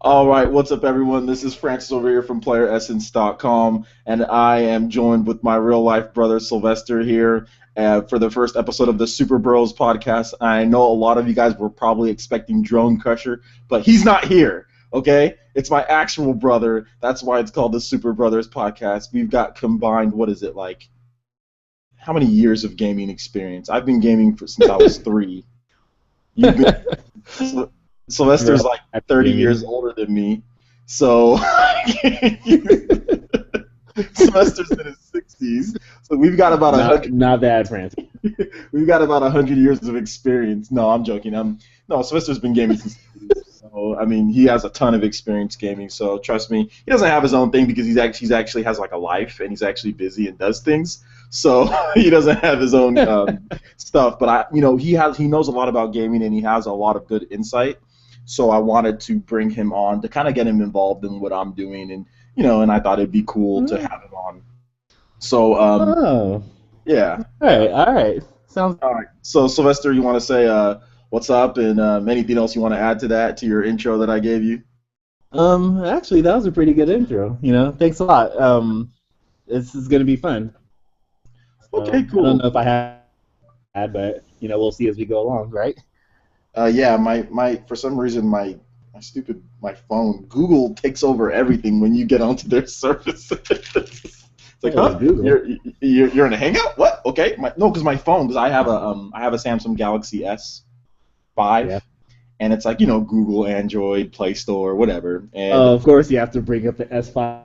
All right, what's up, everyone? This is Francis over here from PlayerEssence.com, and I am joined with my real life brother Sylvester here for the first episode of the Super Bros podcast. I know a lot of you guys were probably expecting Drone Crusher, but he's not here. Okay, it's my actual brother. That's why it's called the Super Brothers podcast. We've got combined, what is it like? How many years of gaming experience? I've been gaming since I was 3. You've been. Sylvester's like 30 years older than me, so Sylvester's in his 60s. So we've got about 100. Not bad, Francis. We've got about 100 years of experience. No, I'm joking. No, Sylvester's been gaming since. So I mean, he has a ton of experience gaming. So trust me, he doesn't have his own thing because he's actually has like a life and he's actually busy and does things. So he doesn't have his own stuff. But he knows a lot about gaming and he has a lot of good insight. So I wanted to bring him on to kind of get him involved in what I'm doing, and I thought it'd be cool to have him on. So yeah. All right. Sounds all right. So Sylvester, you want to say what's up and anything else you want to add to that, to your intro that I gave you? Actually, that was a pretty good intro. Thanks a lot. This is gonna be fun. Okay, cool. I don't know if I had, but we'll see as we go along, right? Yeah, my for some reason my phone, Google takes over everything when you get onto their service. It's like, huh? You're in a Hangout? What? Okay. Because I have a Samsung Galaxy S5, yeah. And it's like Google, Android, Play Store, whatever. And of course you have to bring up the S5,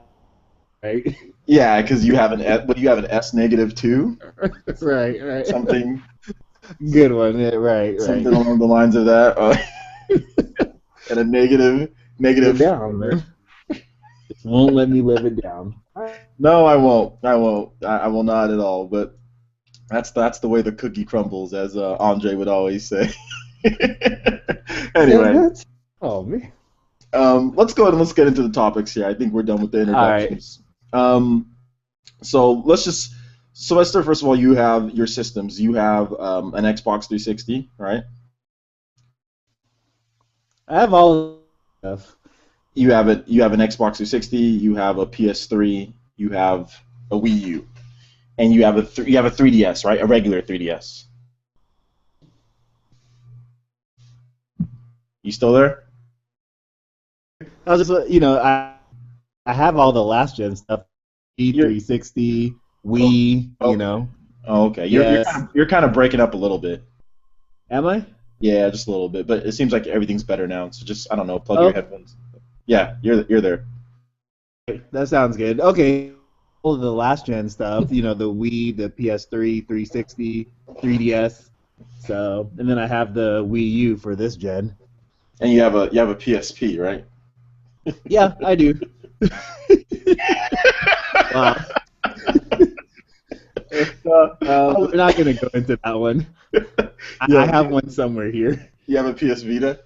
right? Yeah, because you have an S negative too. Right. Something. Good one, yeah, right. Something along the lines of that. And a negative. Down, man. Just won't let me live it down. No, I won't. I will not at all. But that's the way the cookie crumbles, as Andre would always say. Anyway. Oh man. Let's go ahead and let's get into the topics here. I think we're done with the introductions. All right. So let's just. Sylvester, first of all, you have your systems. You have an Xbox 360, right? I have all stuff. You have an Xbox 360. You have a PS3. You have a Wii U, and you have a 3DS, right? A regular 3DS. You still there? I was just, I have all the last gen stuff. E360. Wii, Oh, okay. You're kind of breaking up a little bit. Am I? Yeah, just a little bit. But it seems like everything's better now. So just, I don't know, plug your headphones. Yeah, you're there. That sounds good. Okay. All of the last gen stuff, the Wii, the PS3, 360, 3DS. So, and then I have the Wii U for this gen. And you have a PSP, right? Yeah, I do. Wow. We're not going to go into that one. Yeah. I have one somewhere here. You have a PS Vita?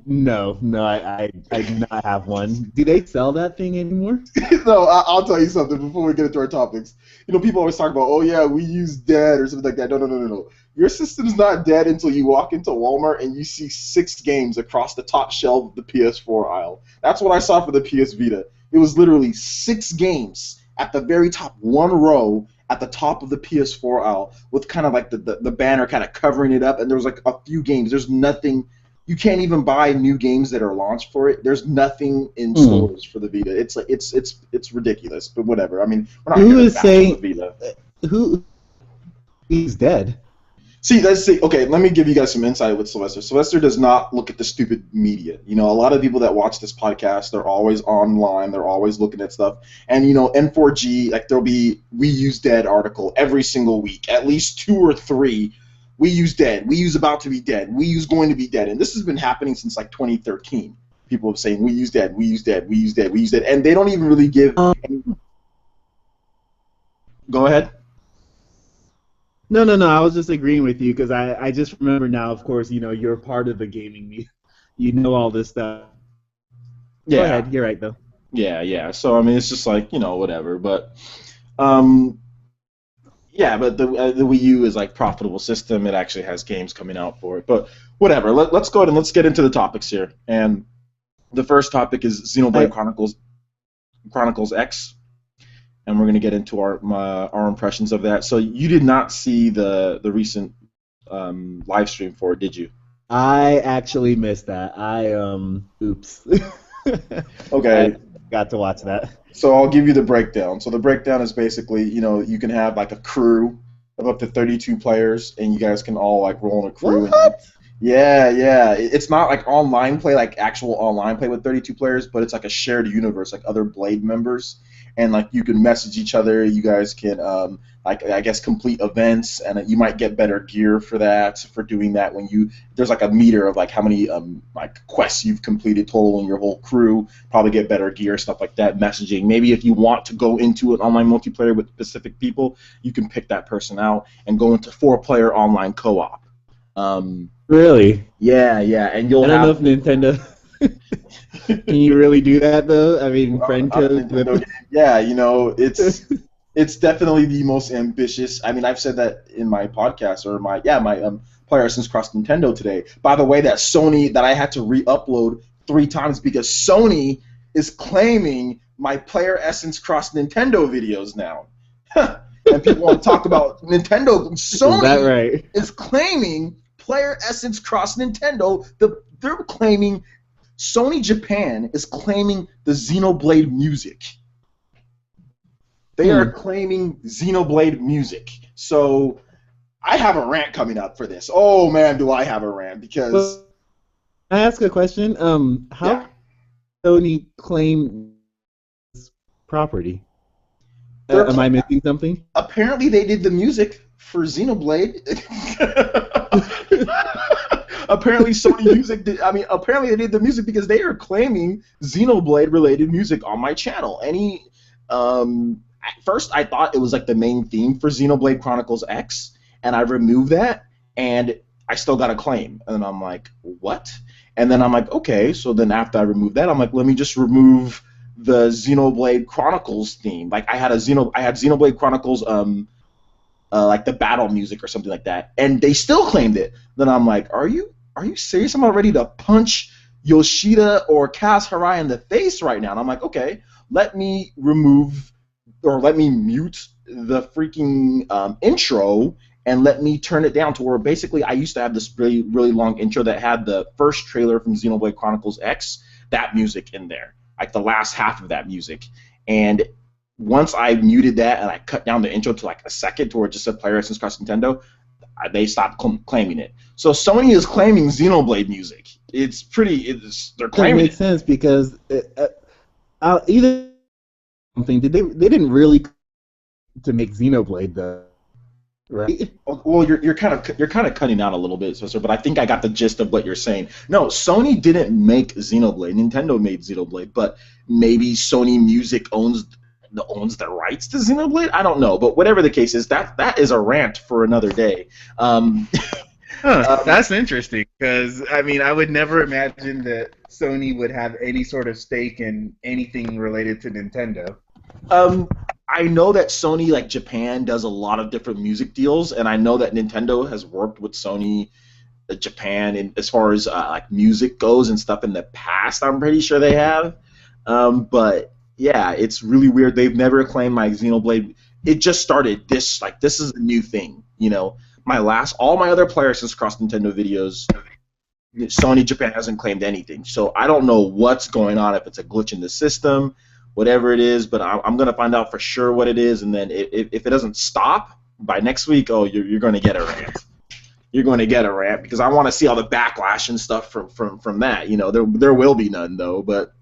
No, I do not have one. Do they sell that thing anymore? No, I'll tell you something before we get into our topics. People always talk about, oh yeah, we use dead or something like that. No. Your system's not dead until you walk into Walmart and you see 6 games across the top shelf of the PS4 aisle. That's what I saw for the PS Vita. It was literally 6 games at the very top, one row at the top of the PS4 aisle, with kind of like the banner kind of covering it up, and there was like a few games. There's nothing. You can't even buy new games that are launched for it. There's nothing in stores for the Vita. It's like it's ridiculous, but whatever. I mean, we're not going to bash the Vita. Who is dead? See, okay, let me give you guys some insight with Sylvester. Sylvester does not look at the stupid media. A lot of people that watch this podcast, they're always online, they're always looking at stuff. And, N4G, like, there'll be We Use Dead article every single week, at least 2 or 3. We Use Dead, We Use About to be Dead, We Use Going to be Dead. And this has been happening since, like, 2013. People have saying, We Use Dead, We Use Dead, We Use Dead, We Use Dead. And they don't even really give any... Go ahead. No. I was just agreeing with you because I just remember now. Of course, you're part of the gaming media. You know all this stuff. Yeah. Go ahead. You're right though. Yeah. So I mean, it's just like whatever. But Yeah, but the Wii U is like profitable system. It actually has games coming out for it. But whatever. Let's go ahead and let's get into the topics here. And the first topic is Xenoblade I, Chronicles X, and we're gonna get into our impressions of that. So you did not see the recent live stream for it, did you? I actually missed that. Oops. I Okay. got to watch that. So I'll give you the breakdown. So the breakdown is basically, you can have like a crew of up to 32 players, and you guys can all like roll in a crew. And, What? yeah, yeah. It's not like online play, like actual online play with 32 players, but it's like a shared universe, like other Blade members, and like you can message each other. You guys can like I guess complete events, and you might get better gear for that for doing that when there's like a meter of like how many like quests you've completed total in your whole crew. Probably get better gear, stuff like that. Messaging. Maybe if you want to go into an online multiplayer with specific people, you can pick that person out and go into 4-player online co-op. Really? Yeah, yeah, and I you'll don't know have if Nintendo. Can you really do that though? I mean, friend on a code Nintendo with. game. Yeah, it's definitely the most ambitious. I mean, I've said that in my podcast or my Player Essence Cross Nintendo today. By the way, that I had to re-upload 3 times because Sony is claiming my Player Essence Cross Nintendo videos now. And people want to talk about Nintendo. Is that Sony right? is claiming Player Essence Cross Nintendo. They're claiming Sony Japan is claiming the Xenoblade music. They are claiming Xenoblade music. So I have a rant coming up for this. Oh man, do I have a rant because Well, can I ask a question? yeah. How Sony claim this property? They're Am I missing something? apparently they did the music for Xenoblade. Apparently Sony Music did. I mean, apparently they did the music because they are claiming Xenoblade related music on my channel. At first I thought it was like the main theme for Xenoblade Chronicles X, and I removed that, and I still got a claim. And I'm like, what? And then I'm like, okay. So then after I removed that, I'm like, let me just remove the Xenoblade Chronicles theme. Like I had Xenoblade Chronicles like the battle music or something like that, and they still claimed it. Then I'm like, are you serious? I'm about ready to punch Yoshida or Kaz Hirai in the face right now. And I'm like, okay, let me mute the freaking intro and let me turn it down to where basically I used to have this really, really long intro that had the first trailer from Xenoblade Chronicles X, that music in there, like the last half of that music. And once I muted that and I cut down the intro to like a second to where it just said Player Essence Cross Nintendo, they stopped claiming it. So Sony is claiming Xenoblade music. They're That claiming makes it. sense because either something they didn't really to make Xenoblade though, right? Well, you're kind of cutting out a little bit, Sylvester, but I think I got the gist of what you're saying. No, Sony didn't make Xenoblade. Nintendo made Xenoblade, but maybe Sony Music owns the rights to Xenoblade. I don't know, but whatever the case is, that is a rant for another day. Um, That's interesting because I mean I would never imagine that Sony would have any sort of stake in anything related to Nintendo. Um, I know that Sony, like Japan, does a lot of different music deals, and I know that Nintendo has worked with Sony Japan in as far as like music goes and stuff in the past. I'm pretty sure they have, but yeah, it's really weird. They've never claimed my Xenoblade. It just started. This is a new thing. All my other players since Cross Nintendo videos, Sony Japan hasn't claimed anything. So I don't know what's going on, if it's a glitch in the system, whatever it is, but I'm going to find out for sure what it is, and then if it doesn't stop by next week, oh, you're going to get a rant. You're going to get a rant because I want to see all the backlash and stuff from that. There will be none, though, but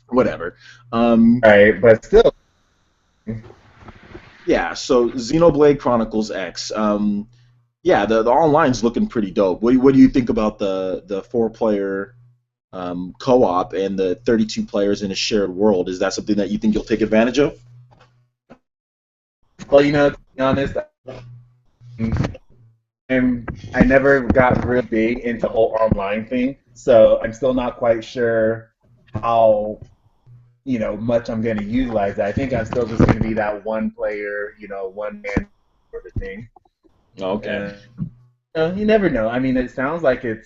whatever. Right, but still. Yeah, so Xenoblade Chronicles X. Yeah, the online's looking pretty dope. What do you think about the 4-player co-op and the 32 players in a shared world? Is that something that you think you'll take advantage of? Well, to be honest, I never got real big into the whole online thing, so I'm still not quite sure how much I'm going to utilize that. I think I'm still just going to be that one player, one man sort of thing. Okay. You never know. I mean, it sounds like it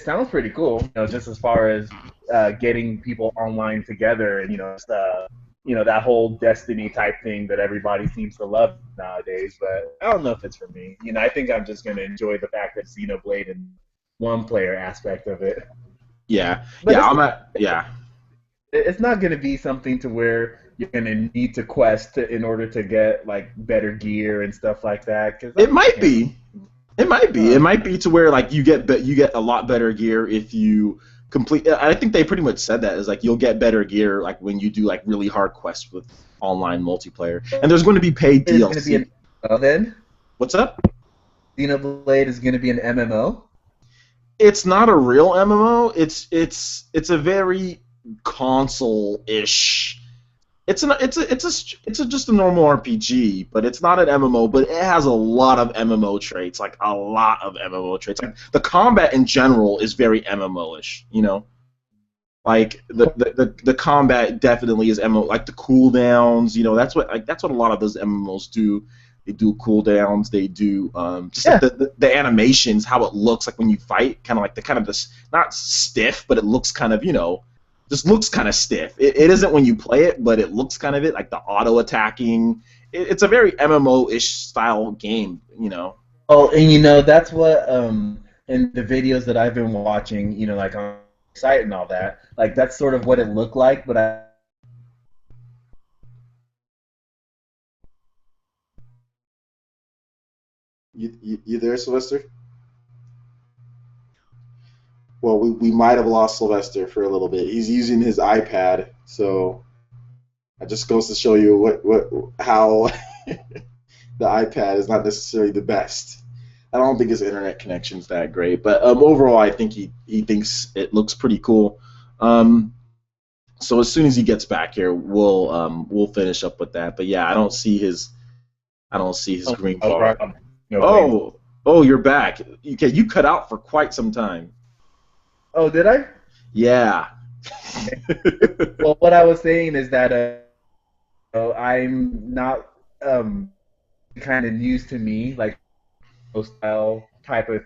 sounds pretty cool. Just as far as getting people online together, and that whole Destiny type thing that everybody seems to love nowadays. But I don't know if it's for me. I think I'm just gonna enjoy the fact that Xenoblade and one-player aspect of it. Yeah. But Yeah. it's not gonna be something to where you're gonna need to quest in order to get like better gear and stuff like that. It might be. It might be. It might be to where like you get a lot better gear if you complete. I think they pretty much said that is like you'll get better gear like when you do like really hard quests with online multiplayer. And there's going to be paid DLC. It's going to be an MMO then. What's up? Xenoblade is going to be an MMO. It's not a real MMO. It's a very console-ish. It's just a normal RPG, but it's not an MMO. But it has a lot of MMO traits, like a lot of MMO traits. Like the combat in general is very MMO-ish, Like the combat definitely is MMO. Like the cooldowns, that's what a lot of those MMOs do. They do cooldowns. They do like the animations, how it looks like when you fight, kind of this not stiff, but it looks kind of just looks kind of stiff. It isn't when you play it, but it looks kind of like the auto attacking. It's a very MMO-ish style game, Oh, and that's what in the videos that I've been watching, like on the site and all that, like that's sort of what it looked like. But you there, Sylvester? Well, we might have lost Sylvester for a little bit. He's using his iPad, so it just goes to show you how the iPad is not necessarily the best. I don't think his internet connection's that great, but overall, I think he thinks it looks pretty cool. So as soon as he gets back here, we'll finish up with that. But yeah, I don't see his green bar. Oh, you're back. Okay, you cut out for quite some time. Oh, did I? Yeah. Well, what I was saying is that I'm not kind of news to me, like style type of.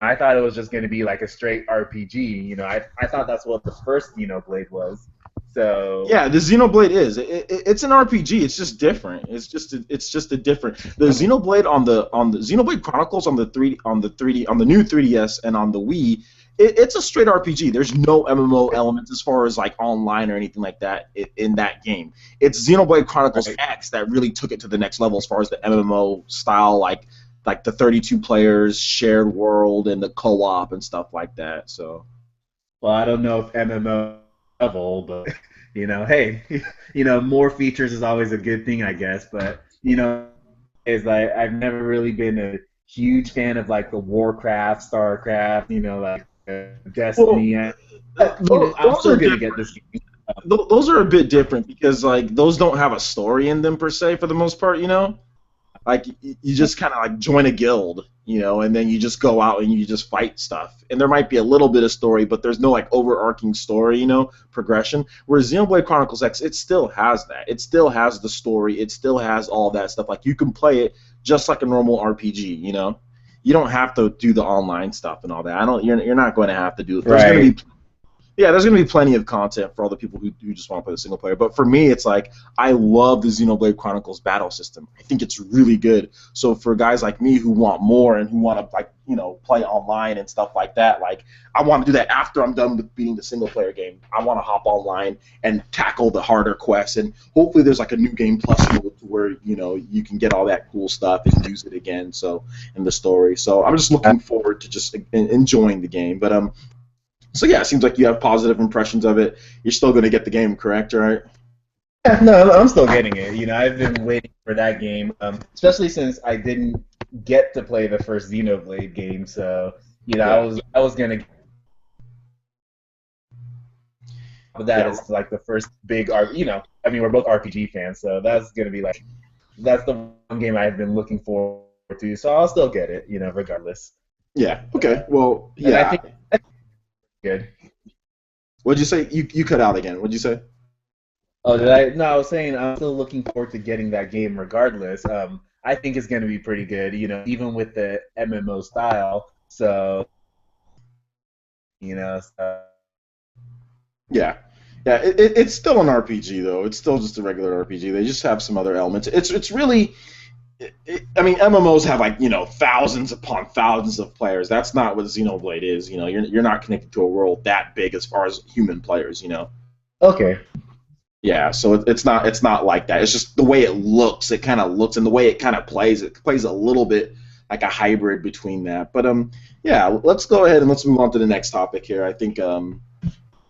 I thought it was just going to be like a straight RPG. I thought that's what the first Xenoblade was. So yeah, the Xenoblade is. It's an RPG. It's just different. It's just a different. The Xenoblade on the Xenoblade Chronicles on the new 3DS and on the Wii. It's a straight RPG. There's no MMO elements as far as like online or anything like that in that game. It's Xenoblade Chronicles X that really took it to the next level as far as the MMO style, like the 32 players, shared world, and the co-op and stuff like that. So, well, I don't know if MMO level, but hey, more features is always a good thing, I guess. But is like I've never really been a huge fan of like the Warcraft, Starcraft, like. Destiny. Well, I'm still gonna get this game. Those are a bit different because like those don't have a story in them per se for the most part. Like you just kind of like join a guild, and then you just go out and you just fight stuff. And there might be a little bit of story, but there's no like overarching story, progression. Whereas Xenoblade Chronicles X, it still has that. It still has the story. It still has all that stuff. Like you can play it just like a normal RPG, You don't have to do the online stuff and all that. You're not going to have to do it. There's going to be plenty of content for all the people who just want to play the single player. But for me, it's like I love the Xenoblade Chronicles battle system. I think it's really good. So for guys like me who want more and who want to play online and stuff like that, like I want to do that after I'm done with beating the single player game. I want to hop online and tackle the harder quests, and hopefully there's like a new game plus mode where you can get all that cool stuff and use it again. So in the story. So I'm just looking forward to just enjoying the game. But So yeah, it seems like you have positive impressions of it. You're still going to get the game, correct? Right? Yeah, no, I'm still getting it. I've been waiting for that game, especially since I didn't get to play the first Xenoblade game. So I was gonna. But that is like the first big I mean, we're both RPG fans, so that's gonna be like that's the one game I've been looking forward to. So I'll still get it, regardless. Yeah. Okay. Well, yeah. And I think good. What'd you say? You cut out again. What'd you say? Oh, did I? No, I was saying I'm still looking forward to getting that game regardless. I think it's going to be pretty good. Even with the MMO style. So so. Yeah. Yeah, it's still an RPG though. It's still just a regular RPG. They just have some other elements. It's really, I mean, MMOs have like thousands upon thousands of players. That's not what Xenoblade is. You're not connected to a world that big as far as human players. Okay. Yeah, so it's not like that. It's just the way it looks. It kind of looks, and the way it kind of plays. It plays a little bit like a hybrid between that. But yeah, let's go ahead and let's move on to the next topic here. I think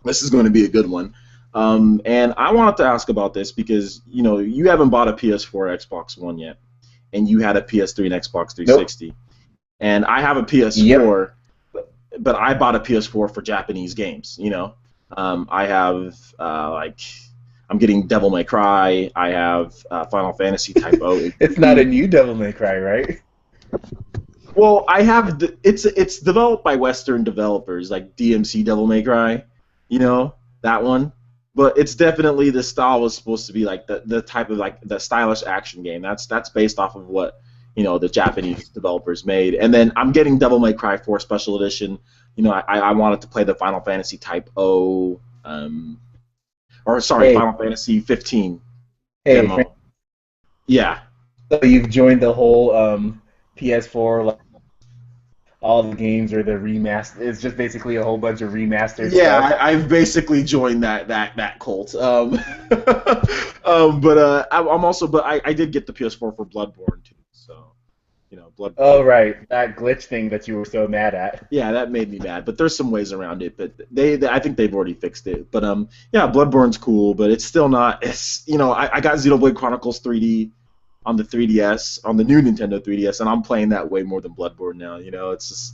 this is going to be a good one. And I wanted to ask about this because you haven't bought a PS4 or Xbox One yet, and you had a PS3 and Xbox 360, nope. And I have a PS4, yep. But I bought a PS4 for Japanese games. I have I'm getting Devil May Cry. I have Final Fantasy Type O. It's not a new Devil May Cry, right? Well, I have it's developed by Western developers like DMC Devil May Cry, that one. But it's definitely the style was supposed to be like the type of like the stylish action game. That's based off of what the Japanese developers made. And then I'm getting Devil May Cry 4 Special Edition. I wanted to play the Final Fantasy Type O. Final Fantasy 15 demo. Frank. Yeah. So you've joined the whole PS4, all the games are the remaster. It's just basically a whole bunch of remasters. Yeah, I've basically joined that cult. But I did get the PS4 for Bloodborne too. So. Bloodborne. Oh right, that glitch thing that you were so mad at. Yeah, that made me mad. But there's some ways around it. But I think they've already fixed it. But yeah, Bloodborne's cool, but it's still not. It's I got Xenoblade Chronicles 3D on the 3DS, on the new Nintendo 3DS, and I'm playing that way more than Bloodborne now. It's just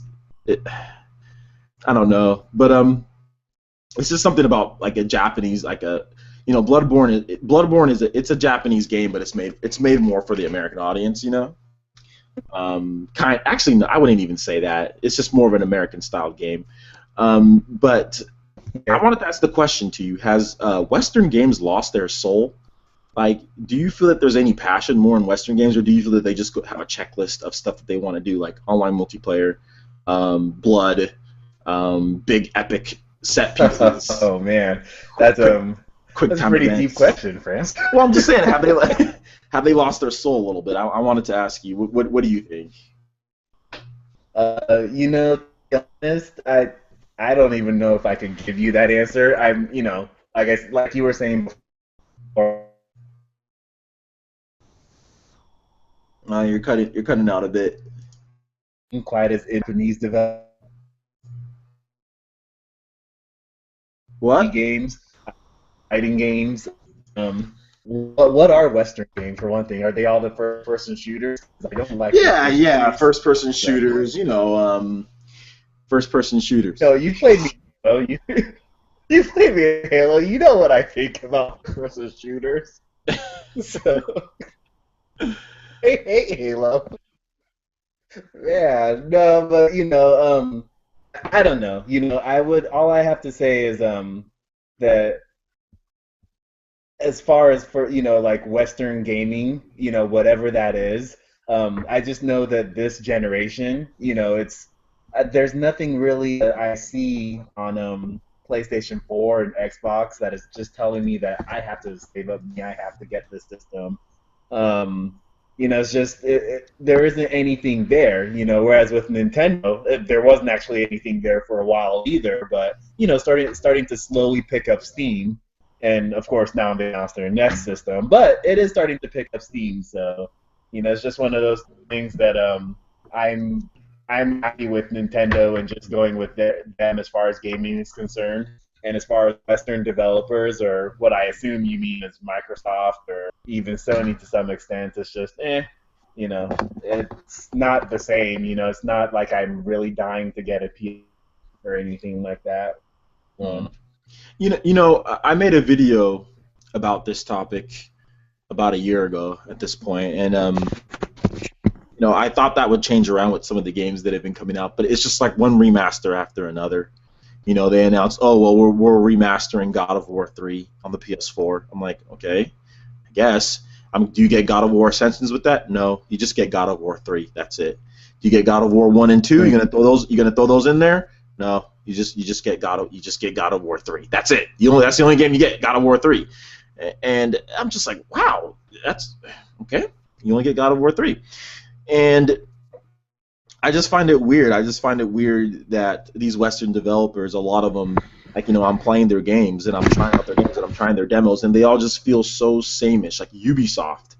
I don't know, but it's just something about like a Japanese Bloodborne is it's a Japanese game, but it's made more for the American audience. Actually, no, I wouldn't even say that. It's just more of an American style game. But I wanted to ask the question to you: has Western games lost their soul? Like, do you feel that there's any passion more in Western games, or do you feel that they just have a checklist of stuff that they want to do, like online multiplayer, blood, big epic set pieces? Oh man, that's quick that's time a pretty events. Deep question, France. Well, I'm just saying, have they lost their soul a little bit? I wanted to ask you, what do you think? To be honest, I don't even know if I can give you that answer. I'm, I guess like you were saying before. You're cutting out a bit. Quite as Japanese developed. What? Games, fighting games. What are Western games for one thing? Are they all the first-person shooters? I don't like. Yeah, first-person shooters. First-person shooters. No, you played me. Oh, you played me in Halo. You know what I think about first-person shooters. So, I hate Halo. Yeah, no, but I don't know. All I have to say is that as far as for like Western gaming, whatever that is, I just know that this generation, it's there's nothing really that I see on PlayStation 4 and Xbox that is just telling me that I have to save up money, I have to get this system. It's just there isn't anything there, whereas with Nintendo, there wasn't actually anything there for a while either, but starting to slowly pick up steam. And of course now they announced their next system, but it is starting to pick up steam. So, it's just one of those things that I'm happy with Nintendo and just going with them as far as gaming is concerned. And as far as Western developers, or what I assume you mean is Microsoft or even Sony to some extent, it's just it's not the same. It's not like I'm really dying to get a PS or anything like that. I made a video about this topic about a year ago at this point, and I thought that would change around with some of the games that have been coming out, but it's just like one remaster after another. They announced, oh well, we're remastering God of War 3 on the PS4. I'm like, okay, I guess. Do you get God of War Ascensions with that? No, you just get God of War 3. That's it. Do you get God of War 1 and 2? You're gonna throw those in there? No, you just get God of War 3. That's it. That's the only game you get, God of War 3. And I'm just like, wow, that's okay. You only get God of War 3. And I just find it weird. I just find it weird that these Western developers, a lot of them, like, I'm playing their games and I'm trying out their games and I'm trying their demos, and they all just feel so sameish. Like Ubisoft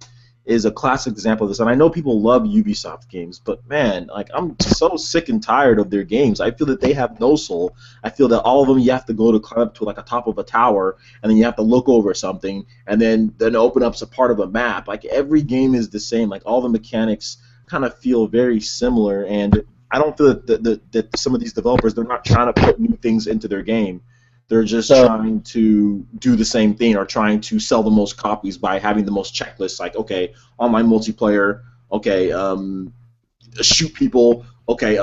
is a classic example of this, and I know people love Ubisoft games, but man, like, I'm so sick and tired of their games. I feel that they have no soul. I feel that all of them, you have to go to climb up to like a top of a tower, and then you have to look over something, and then open up a part of a map. Like, every game is the same. Like, all the mechanics kind of feel very similar, and I don't feel that some of these developers, they're not trying to put new things into their game. They're just trying to do the same thing, or trying to sell the most copies by having the most checklists. Like, okay, online multiplayer, okay, shoot people, okay,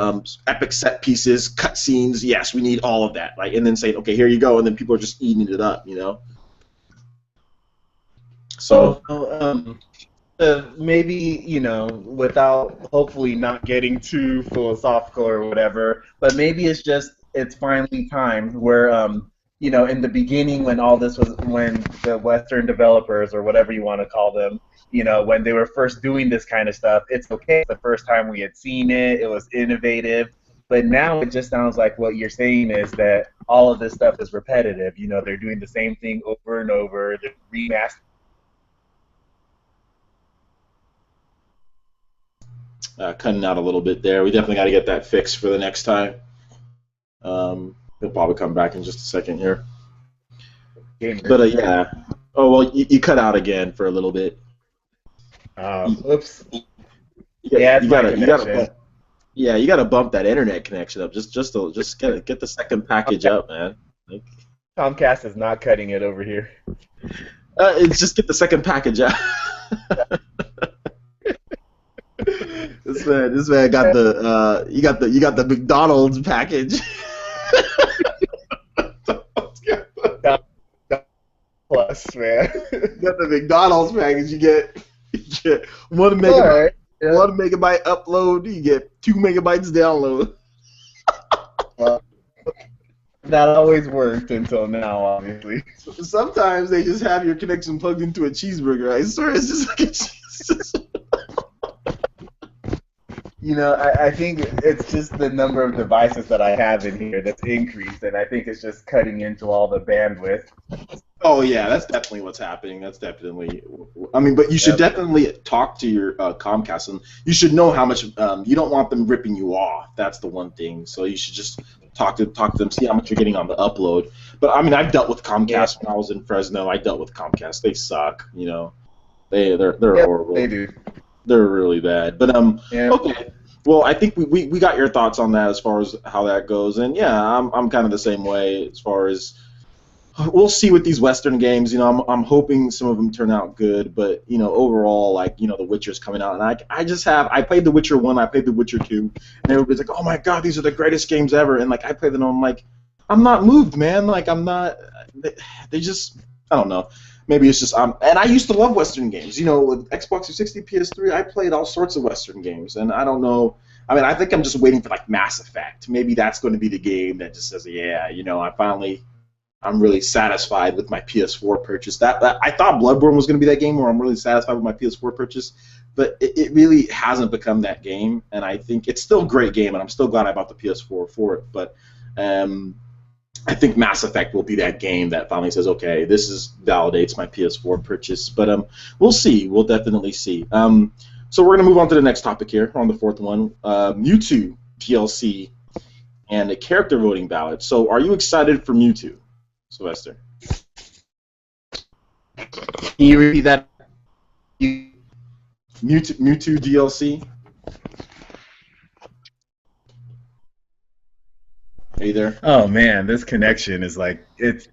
epic set pieces, cutscenes. Yes, we need all of that. Like, and then say, okay, here you go, and then people are just eating it up, So. Maybe, without hopefully not getting too philosophical or whatever, but maybe it's finally time where, in the beginning when the Western developers, or whatever you want to call them, when they were first doing this kind of stuff, it's okay. It's the first time we had seen it. It was innovative. But now it just sounds like what you're saying is that all of this stuff is repetitive. They're doing the same thing over and over. They're remastering. Cutting out a little bit there. We definitely got to get that fixed for the next time. He'll probably come back in just a second here. But yeah. Oh, well, you cut out again for a little bit. Oops. You gotta bump that internet connection up. Just get the second package up, man. Comcast is not cutting it over here. It's just get the second package out. This man got the you got the McDonald's package. Plus, man. You got the McDonald's package. You get 1 megabyte, right. Yeah. 1 megabyte upload. You get 2 megabytes download. That always worked until now, obviously. Sometimes they just have your connection plugged into a cheeseburger. I swear, it's just like a cheese. I think it's just the number of devices that I have in here that's increased, and I think it's just cutting into all the bandwidth. Oh yeah, that's definitely what's happening. That's definitely. I mean, but you should definitely talk to your Comcast, and you should know how much. You don't want them ripping you off. That's the one thing. So you should just talk to them, see how much you're getting on the upload. But I mean, I've dealt with Comcast when I was in Fresno. I dealt with Comcast. They suck. They're horrible. They do. They're really bad. But okay. Well, I think we got your thoughts on that as far as how that goes, and yeah, I'm kind of the same way as far as we'll see with these Western games. I'm hoping some of them turn out good, but overall, like The Witcher's coming out, and I played The Witcher 1, I played The Witcher 2, and everybody's like, oh my god, these are the greatest games ever, and like I played them, and I'm like, I'm not moved, man. Like I'm not. They just, I don't know. Maybe it's just and I used to love Western games. With Xbox 360, PS3, I played all sorts of Western games, and I don't know. I mean, I think I'm just waiting for like Mass Effect. Maybe that's going to be the game that just says, yeah, I'm really satisfied with my PS4 purchase. That I thought Bloodborne was going to be that game where I'm really satisfied with my PS4 purchase, but it really hasn't become that game. And I think it's still a great game, and I'm still glad I bought the PS4 for it. But I think Mass Effect will be that game that finally says, okay, this validates my PS4 purchase. But we'll see. We'll definitely see. So we're going to move on to the next topic here on the fourth one. Mewtwo DLC and a character voting ballot. So are you excited for Mewtwo, Sylvester? Can you repeat that? Mewtwo DLC? Are you there? Oh man, this connection is like, it's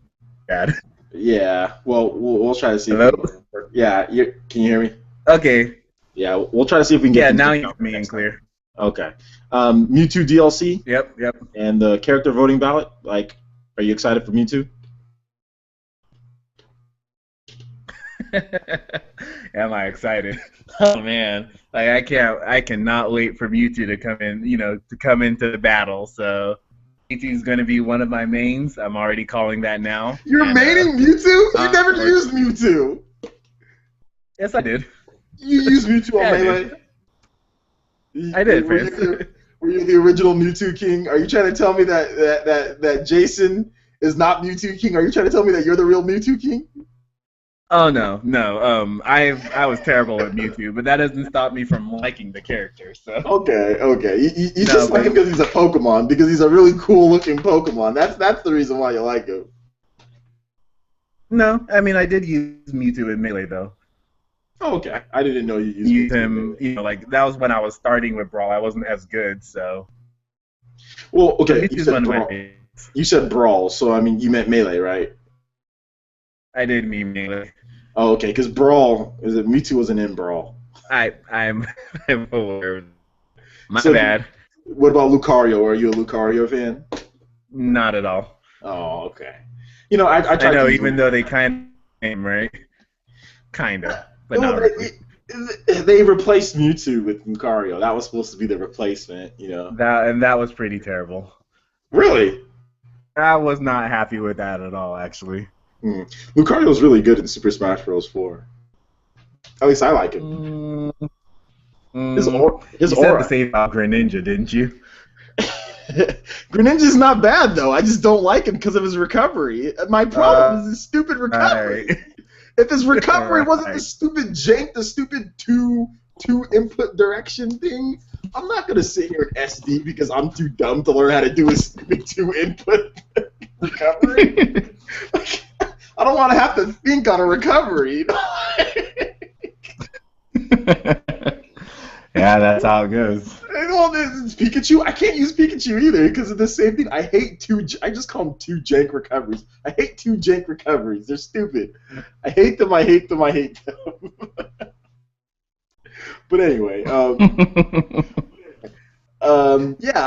bad. Yeah, well, we'll try to see. Hello? Can you hear me? Okay. Yeah, we'll try to see if we can get. Yeah, now you hear me in clear. Okay. Mewtwo DLC. Yep. And the character voting ballot. Like, are you excited for Mewtwo? Am I excited? Oh man, like I cannot wait for Mewtwo to come in, to come into the battle. So Mewtwo's going to be one of my mains. I'm already calling that now. You're And maining Mewtwo? You never or- used Mewtwo. yes, I did. You used Mewtwo on Yeah, I Melee? I did, Were you the original Mewtwo King? Are you trying to tell me that Jason is not Mewtwo King? Are you trying to tell me that you're the real Mewtwo King? Oh no. I was terrible at Mewtwo, but that doesn't stop me from liking the character. So Okay. You No, just like but- him because he's a Pokemon, because he's a really cool looking Pokemon. That's the reason why you like him. no, I mean I did use Mewtwo in Melee though. Oh, okay. I didn't know you used Use Mewtwo. him, like that was when I was starting with Brawl. I wasn't as good, so. Well, okay. Mewtwo's one of my favorites. You said Brawl, so I mean you meant Melee, right? I did mean Melee. Oh, okay. Because Brawl Mewtwo wasn't in Brawl. I'm aware. Of my So- bad. What about Lucario? Are you a Lucario fan? Not at all. Oh, okay. You know, I tried I know, to even though they kind of same, right? Kinda, but Well, not really. they replaced Mewtwo with Lucario. That was supposed to be the replacement, you know. That was pretty terrible. Really? I was not happy with that at all, actually. Lucario's really good in Super Smash Bros. 4. At least I like him. His You said aura. the same about Greninja, didn't you? Greninja's not bad though. I just don't like him because of his recovery. My problem is his stupid recovery. Alright. If his recovery wasn't the Alright. stupid jank, the stupid two input direction thing, I'm not gonna sit here and SD because I'm too dumb to learn how to do a stupid 2 input recovery. I don't want to have to think on a recovery. Yeah, that's how it goes. Well, it's Pikachu. I can't use Pikachu either because of the same thing. I just call them 2 jank recoveries. I hate 2 jank recoveries. They're stupid. I hate them. But anyway, yeah,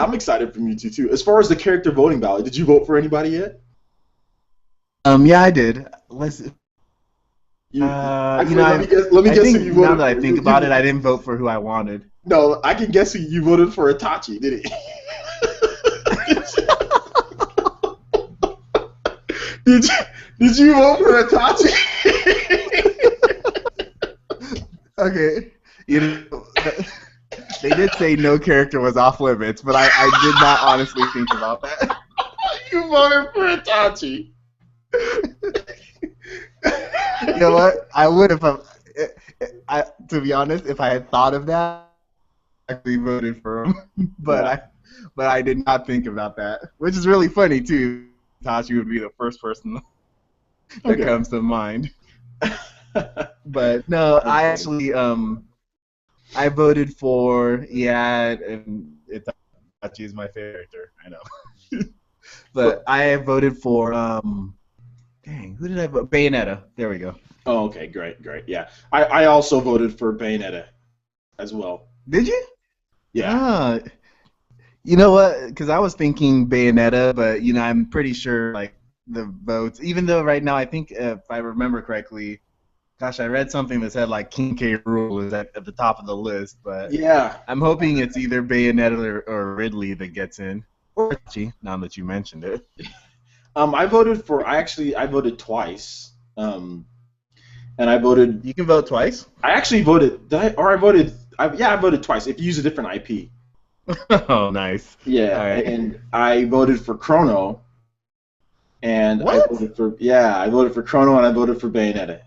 I'm excited for Mewtwo too. As far as the character voting ballot, did you vote for anybody yet? Yeah, I did. Let me Let me guess who you voted now that I for. think about it, I didn't vote for who I wanted. No, I can guess who you voted for. Itachi, did it? Did you vote for Itachi? Okay, they did say no character was off limits, but I did not honestly think about that. You voted for Itachi. You know what? I would have. To be honest, if I had thought of that, I actually voted for him. But I did not think about that, which is really funny too. Itachi would be the first person that comes to mind. But no, I actually I voted for and Itachi is my favorite character. I know. But I voted for dang, who did I vote? Bayonetta. There we go. Oh, okay, great. Yeah, I also voted for Bayonetta as well. Did you? Yeah. You know what? Because I was thinking Bayonetta, but I'm pretty sure like the votes. Even though right now I think if I remember correctly, gosh, I read something that said like King K. Rool is at the top of the list, but Yeah. I'm hoping it's either Bayonetta or Ridley that gets in. Or Itachi, now that you mentioned it. I voted twice. And I voted. You can vote twice. I actually voted. I voted twice. If you use a different IP. Oh, nice. Yeah, Alright. and I voted for Chrono. And What? I voted for Chrono and I voted for Bayonetta.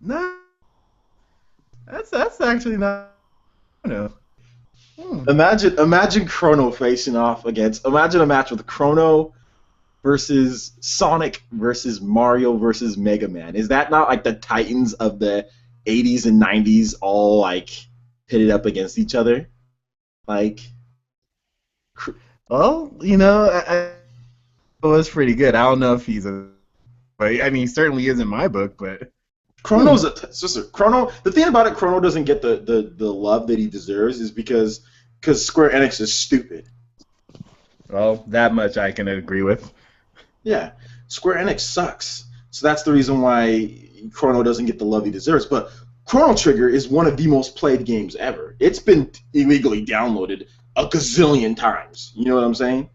No, that's actually not. No. Imagine Chrono facing off against. Imagine a match with Chrono versus Sonic versus Mario versus Mega Man. Is that not like the titans of the 80s and 90s all like pitted up against each other? Like, Well, it was pretty good. I don't know if he's but I mean, he certainly is in my book. But Chrono's Chrono. The thing about it, Chrono doesn't get the love that he deserves is because Square Enix is stupid. well, that much I can agree with. Yeah, Square Enix sucks. So that's the reason why Chrono doesn't get the love he deserves. But Chrono Trigger is one of the most played games ever. It's been illegally downloaded a gazillion times. You know what I'm saying?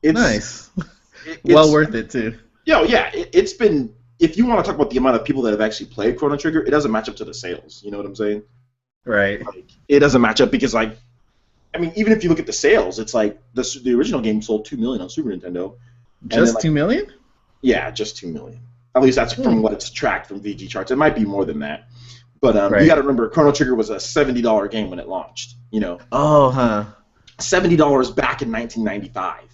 It's Nice. it's Well worth it too. yeah, it's been. If you want to talk about the amount of people that have actually played Chrono Trigger, it doesn't match up to the sales. You know what I'm saying? Right. Like, it doesn't match up because, like, I mean, even if you look at the sales, it's like the original game sold 2 million on Super Nintendo. Just 2 million? Yeah, just 2 million. At least that's from what it's tracked from VG charts. It might be more than that. But you got to remember, Chrono Trigger was a $70 game when it launched. You know. Oh, huh. $70 back in 1995.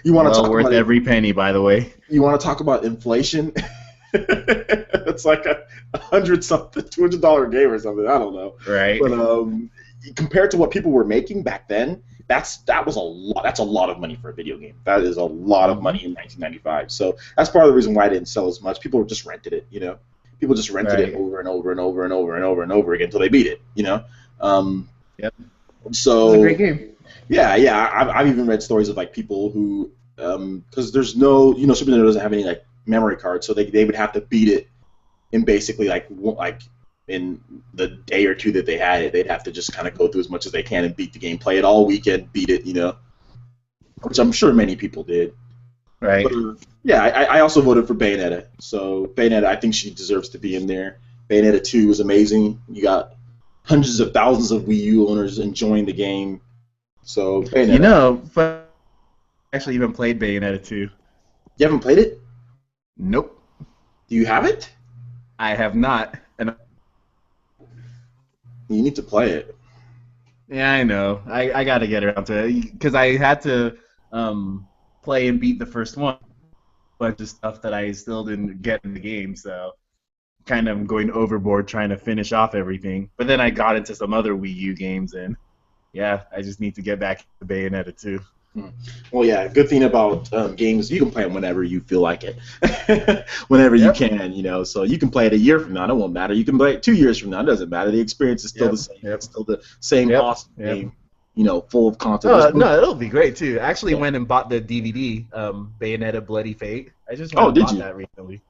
You want to talk worth about every penny, by the way. You want to talk about inflation? It's like a $100-something, $200 game or something. I don't know. Right. But compared to what people were making back then, that was a lot. That's a lot of money for a video game. That is a lot of money in 1995. So that's part of the reason why it didn't sell as much. People just rented it. You know, people just rented it over and over and over and over and over and over again until they beat it. You know. Yep. So it's a great game. Yeah. I've even read stories of like people who, because there's no, Super Nintendo doesn't have any like memory cards, so they would have to beat it in basically like in the day or two that they had it, they'd have to just kind of go through as much as they can and beat the game, play it all weekend, beat it, which I'm sure many people did. Right. But, yeah, I also voted for Bayonetta. So Bayonetta, I think she deserves to be in there. Bayonetta 2 was amazing. You got hundreds of thousands of Wii U owners enjoying the game. So Bayonetta. But I actually even played Bayonetta 2. You haven't played it? Nope. Do you have it? I have not. And you need to play it. Yeah, I know. I got to get around to it because I had to play and beat the first one. A bunch of stuff that I still didn't get in the game, so kind of going overboard trying to finish off everything. But then I got into some other Wii U games, and yeah, I just need to get back to Bayonetta 2. Well, yeah, good thing about games, you can play them whenever you feel like it. Whenever you can, so you can play it a year from now, it won't matter. You can play it 2 years from now, it doesn't matter. The experience is still the same. It's still the same awesome game, full of content. No, it'll be great, too. I actually went and bought the DVD, Bayonetta Bloody Fate. I just went and bought that recently.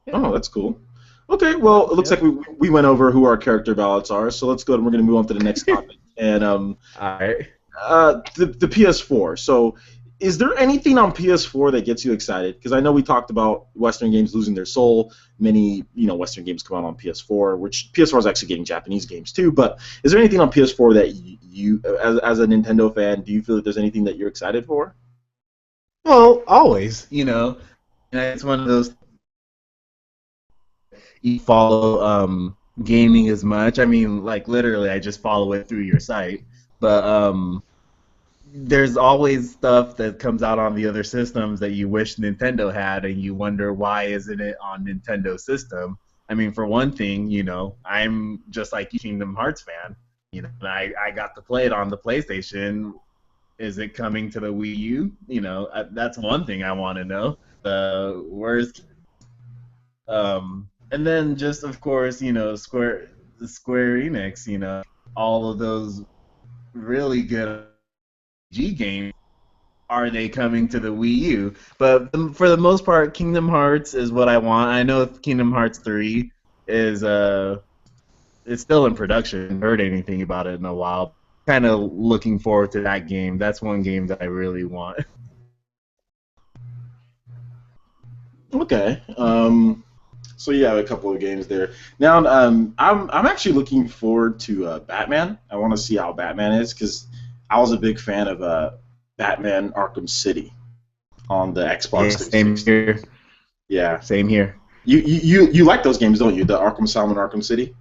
Yeah. Oh, that's cool. Okay, well, it looks like we went over who our character ballots are, so let's go and we're going to move on to the next topic. And all right. The PS4. So, is there anything on PS4 that gets you excited? Because I know we talked about Western games losing their soul. Many, Western games come out on PS4, which PS4 is actually getting Japanese games too. But is there anything on PS4 that you as a Nintendo fan, do you feel that there's anything that you're excited for? Well, always, and it's one of those. You follow gaming as much. I mean, like literally, I just follow it through your site. But there's always stuff that comes out on the other systems that you wish Nintendo had, and you wonder why isn't it on Nintendo system. I mean, for one thing, I'm just like a Kingdom Hearts fan. And I got to play it on the PlayStation. Is it coming to the Wii U? That's one thing I want to know. Where's and then just of course, Square Enix, all of those really good G games, are they coming to the Wii U? But for the most part, Kingdom Hearts is what I want. I know Kingdom Hearts 3 is it's still in production. I haven't heard anything about it in a while. Kind of looking forward to that game. That's one game that I really want. Okay. So you have a couple of games there. Now, I'm actually looking forward to Batman. I want to see how Batman is because I was a big fan of Batman Arkham City on the Xbox. Yeah, same here. Yeah, same here. You like those games, don't you? The Arkham Asylum and Arkham City.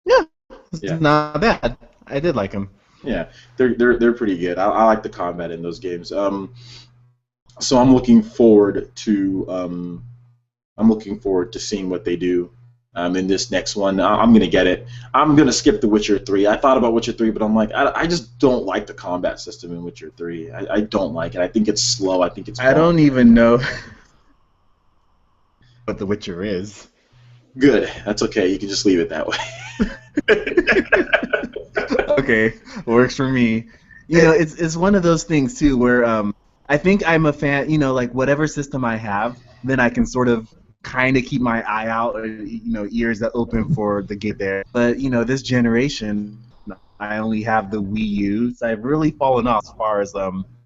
Yeah, it's not bad. I did like them. Yeah, they're pretty good. I like the combat in those games. So I'm looking forward to seeing what they do in this next one. I'm going to get it. I'm going to skip The Witcher 3. I thought about Witcher 3, but I'm like, I just don't like the combat system in Witcher 3. I don't like it. I think it's slow. I think it's I don't even know what The Witcher is. Good. That's okay. You can just leave it that way. Okay. Works for me. It's one of those things, too, where I think I'm a fan, like whatever system I have, then I can sort of kind of keep my eye out, ears open for the get there. But this generation, I only have the Wii U, so I've really fallen off as far as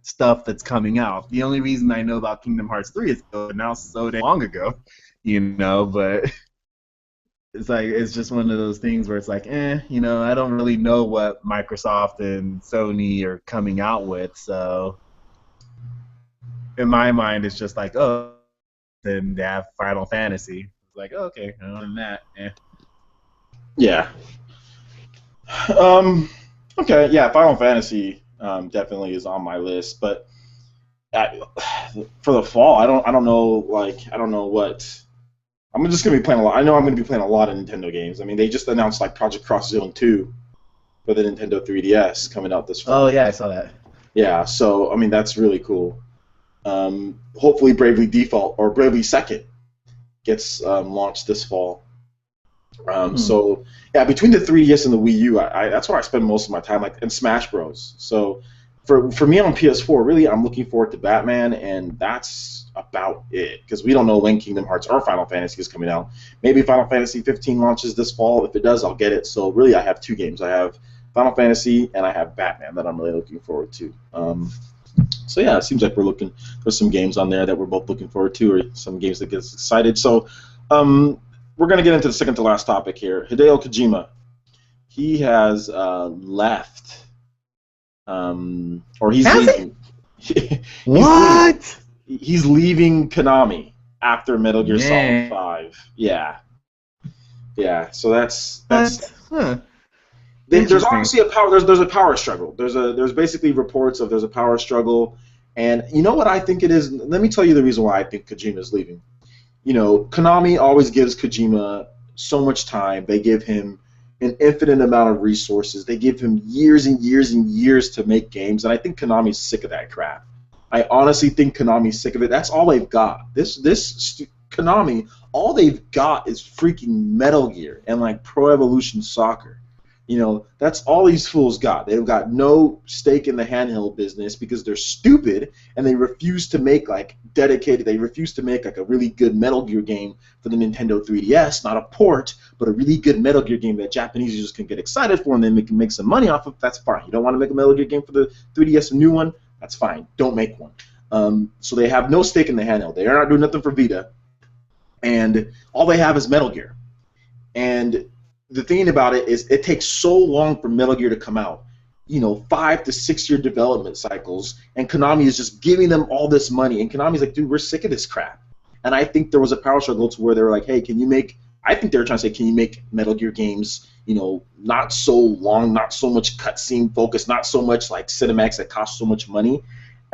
stuff that's coming out. The only reason I know about Kingdom Hearts 3 is now so damn long ago, but it's just one of those things where it's like, I don't really know what Microsoft and Sony are coming out with, so in my mind it's just like, oh, then they have Final Fantasy. It's like, oh, okay, other than that, Yeah. Okay, yeah, Final Fantasy definitely is on my list, but for the fall, I don't know what. I'm just gonna be playing a lot. I know I'm gonna be playing a lot of Nintendo games. I mean, they just announced like Project Cross Zone 2 for the Nintendo 3DS coming out this fall. Oh yeah, I saw that. Yeah, so I mean that's really cool. Hopefully, Bravely Default or Bravely Second gets launched this fall. So yeah, between the 3DS and the Wii U, that's where I spend most of my time, like in Smash Bros. So for me on PS4, really, I'm looking forward to Batman, and that's about it, because we don't know when Kingdom Hearts or Final Fantasy is coming out. Maybe Final Fantasy 15 launches this fall. If it does, I'll get it. So really, I have two games. I have Final Fantasy and I have Batman that I'm really looking forward to. So yeah, it seems like there's some games on there that we're both looking forward to, or some games that get us excited. So we're going to get into the second to last topic here. Hideo Kojima. He has left, or he's leaving. What? He's leaving Konami after Metal Gear Solid 5. Yeah. So that's. Huh. There's obviously a power. There's a power struggle. There's basically reports of there's a power struggle, and you know what I think it is. Let me tell you the reason why I think Kojima is leaving. Konami always gives Kojima so much time. They give him an infinite amount of resources. They give him years and years and years to make games, and I think Konami's sick of that crap. I honestly think Konami's sick of it. That's all they've got. Konami, all they've got is freaking Metal Gear and like Pro Evolution Soccer. That's all these fools got. They've got no stake in the handheld business because they're stupid, and they refuse to make they refuse to make a really good Metal Gear game for the Nintendo 3DS, not a port, but a really good Metal Gear game that Japanese users can get excited for and then they can make some money off of. That's fine. You don't want to make a Metal Gear game for the 3DS, a new one? That's fine. Don't make one. So they have no stake in the handheld. They are not doing nothing for Vita, and all they have is Metal Gear. And the thing about it is it takes so long for Metal Gear to come out, 5 to 6 year development cycles, and Konami is just giving them all this money, and Konami's like, dude, we're sick of this crap. And I think there was a power struggle to where they were like, hey, I think they were trying to say, can you make Metal Gear games, not so long, not so much cutscene focus, not so much like cinematics that cost so much money.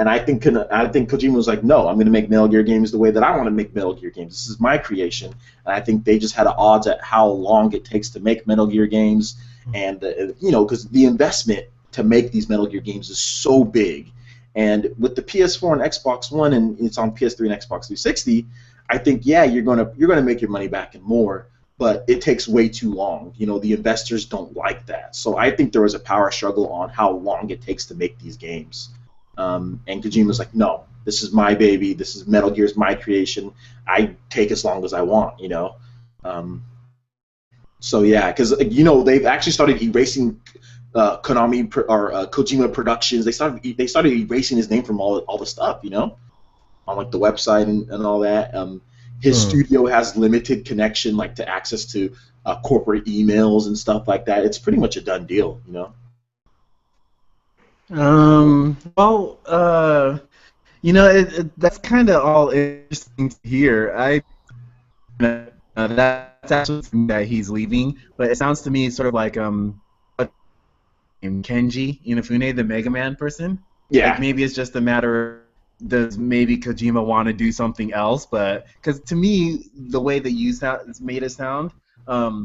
And I think Kojima was like, no, I'm going to make Metal Gear games the way that I want to make Metal Gear games. This is my creation. And I think they just had odds at how long it takes to make Metal Gear games. And, because the investment to make these Metal Gear games is so big. And with the PS4 and Xbox One, and it's on PS3 and Xbox 360, I think, yeah, you're gonna make your money back and more. But it takes way too long. The investors don't like that. So I think there was a power struggle on how long it takes to make these games. And Kojima's like, no, this is my baby. This is Metal Gear's my creation. I take as long as I want, So yeah, because they've actually started erasing Konami or Kojima Productions. They started erasing his name from all the stuff, on like the website and all that. His studio has limited connection, like to access to corporate emails and stuff like that. It's pretty much a done deal, that's kind of all interesting to hear. That's actually something that he's leaving, but it sounds to me sort of like Kenji Inafune, the Mega Man person. Yeah. Like maybe it's just a matter of, does maybe Kojima want to do something else? But because to me, the way that you made it sound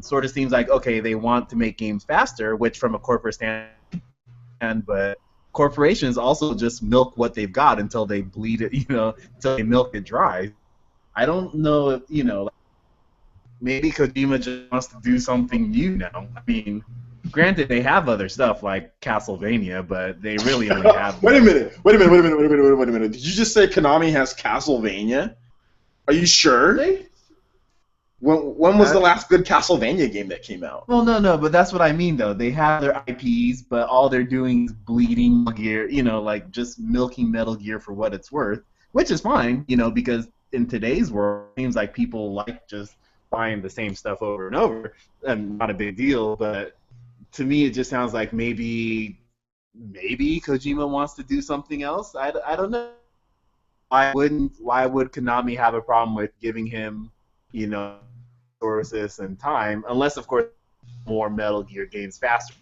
sort of seems like, okay, they want to make games faster, which from a corporate standpoint, but corporations also just milk what they've got until they bleed it, until they milk it dry. I don't know if, maybe Kojima just wants to do something new now. I mean, granted, they have other stuff like Castlevania, but they really only have... Wait a minute. Did you just say Konami has Castlevania? Are you sure? When was the last good Castlevania game that came out? Well, no, but that's what I mean, though. They have their IPs, but all they're doing is bleeding Metal Gear, like just milking Metal Gear for what it's worth, which is fine, because in today's world, it seems like people like just buying the same stuff over and over, and not a big deal, but to me, it just sounds like maybe Kojima wants to do something else. I don't know. Why would Konami have a problem with giving him, resources and time, unless of course more Metal Gear games faster.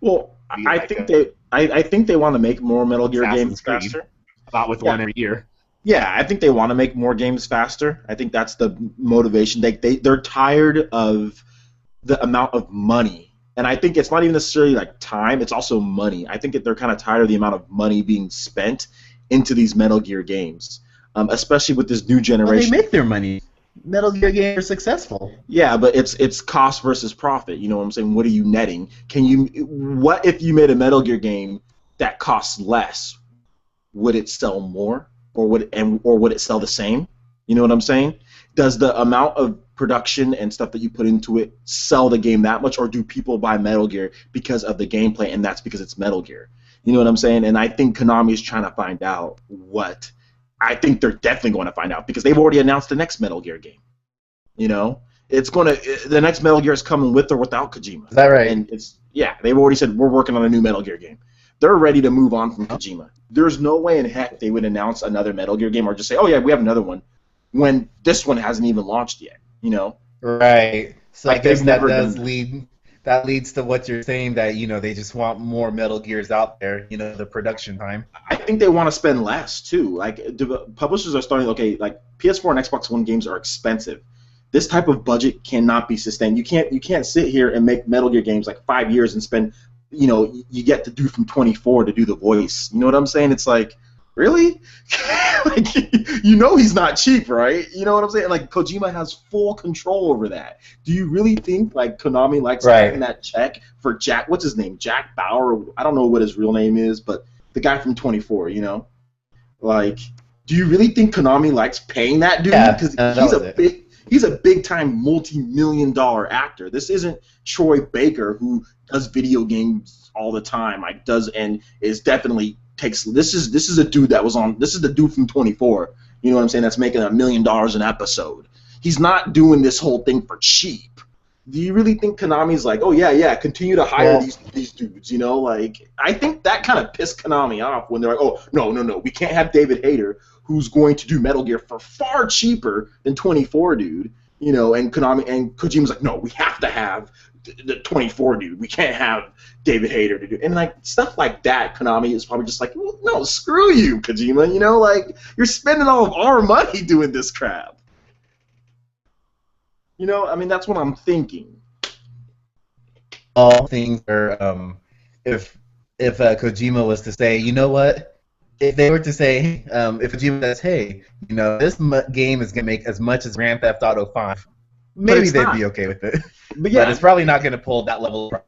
Well, I think they want to make more Metal Gear games faster. About with one every year. Yeah, I think they want to make more games faster. I think that's the motivation. They're tired of the amount of money, and I think it's not even necessarily like time. It's also money. I think that they're kind of tired of the amount of money being spent into these Metal Gear games, especially with this new generation. Well, they make their money. Metal Gear games are successful. Yeah, but it's cost versus profit. You know what I'm saying? What are you netting? What if you made a Metal Gear game that costs less? Would it sell more, or would it sell the same? You know what I'm saying? Does the amount of production and stuff that you put into it sell the game that much, or do people buy Metal Gear because of the gameplay, and that's because it's Metal Gear? You know what I'm saying? And I think Konami is trying to find out what. I think they're definitely going to find out because they've already announced the next Metal Gear game. The next Metal Gear is coming with or without Kojima. Is that right? And they've already said we're working on a new Metal Gear game. They're ready to move on from Kojima. There's no way in heck they would announce another Metal Gear game or just say, oh yeah, we have another one, when this one hasn't even launched yet. Right. So like I guess that leads to what you're saying, that they just want more Metal Gears out there, the production time. I think they want to spend less too. Like publishers are starting. Okay, like PS4 and Xbox One games are expensive. This type of budget cannot be sustained. You can't sit here and make Metal Gear games like 5 years and spend. You get the dude from 24 to do the voice. You know what I'm saying? It's like, really? Like, he's not cheap, right? You know what I'm saying? Like, Kojima has full control over that. Do you really think, like, Konami likes getting that check for Jack, what's his name? Jack Bauer? I don't know what his real name is, but the guy from 24, Like, do you really think Konami likes paying that dude? Because he's a big-time, multi-million-dollar actor. This isn't Troy Baker, who does video games all the time, and is definitely takes. This is a dude that was on. This is the dude from 24. You know what I'm saying? That's making $1 million an episode. He's not doing this whole thing for cheap. Do you really think Konami's like, oh yeah, continue to hire these dudes? Like, I think that kind of pissed Konami off when they're like, oh no, we can't have David Hayter, who's going to do Metal Gear for far cheaper than 24 dude. And Konami and Kojima's like, no, we have to have the 24 dude. We can't have David Hayter to do, and like stuff like that. Konami is probably just like, well, no, screw you, Kojima. Like, you're spending all of our money doing this crap. I mean, that's what I'm thinking. All things are, if Kojima was to say, you know what? If they were to say, if Kojima says, hey, this game is going to make as much as Grand Theft Auto 5, maybe they'd be okay with it. But it's probably not going to pull that level of.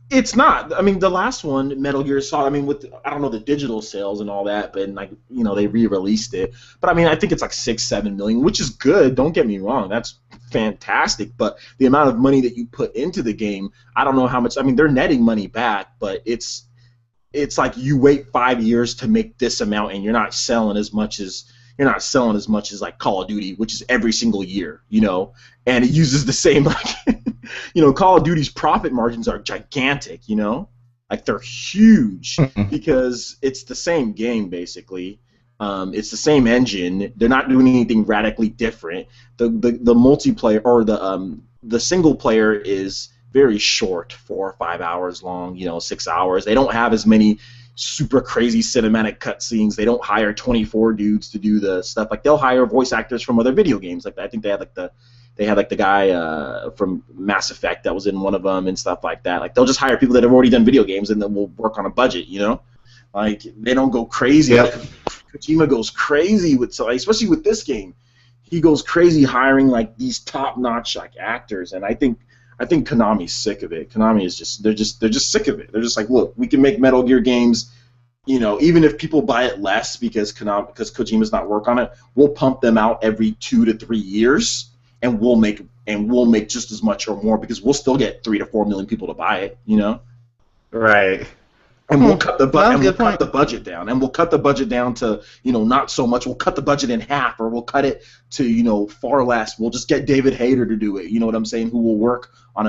It's not. I mean, the last one, Metal Gear Solid, I mean, with, I don't know the digital sales and all that, but like, they re-released it. But I mean, I think it's like 6-7 million, which is good. Don't get me wrong. That's fantastic. But the amount of money that you put into the game, I don't know how much. I mean, they're netting money back, but it's like you wait 5 years to make this amount, and you're not selling as much as like Call of Duty, which is every single year, and it uses the same Call of Duty's profit margins are gigantic, like they're huge because it's the same game basically. It's the same engine. They're not doing anything radically different. The multiplayer or the single player is very short, 4 or 5 hours long, 6 hours. They don't have as many super crazy cinematic cutscenes. They don't hire 24 dudes to do the stuff. Like, they'll hire voice actors from other video games. Like, I think they had the guy from Mass Effect that was in one of them and stuff like that. Like, they'll just hire people that have already done video games and then we'll work on a budget. Like, they don't go crazy. Yep. Like, Kojima goes crazy especially with this game. He goes crazy hiring like these top-notch like actors, and I think Konami's sick of it. Konami is they're just sick of it. They're just like, look, we can make Metal Gear games, even if people buy it less because Kojima's not working on it, we'll pump them out every 2 to 3 years, and we'll make just as much or more because we'll still get 3 to 4 million people to buy it, you know. Right. And we'll cut the Well, budget down, and we'll cut the budget down to, you know, not so much. We'll cut the budget in half, or we'll cut it to, you know, far less. We'll just get David Hayter to do it. You know what I'm saying? Who will work on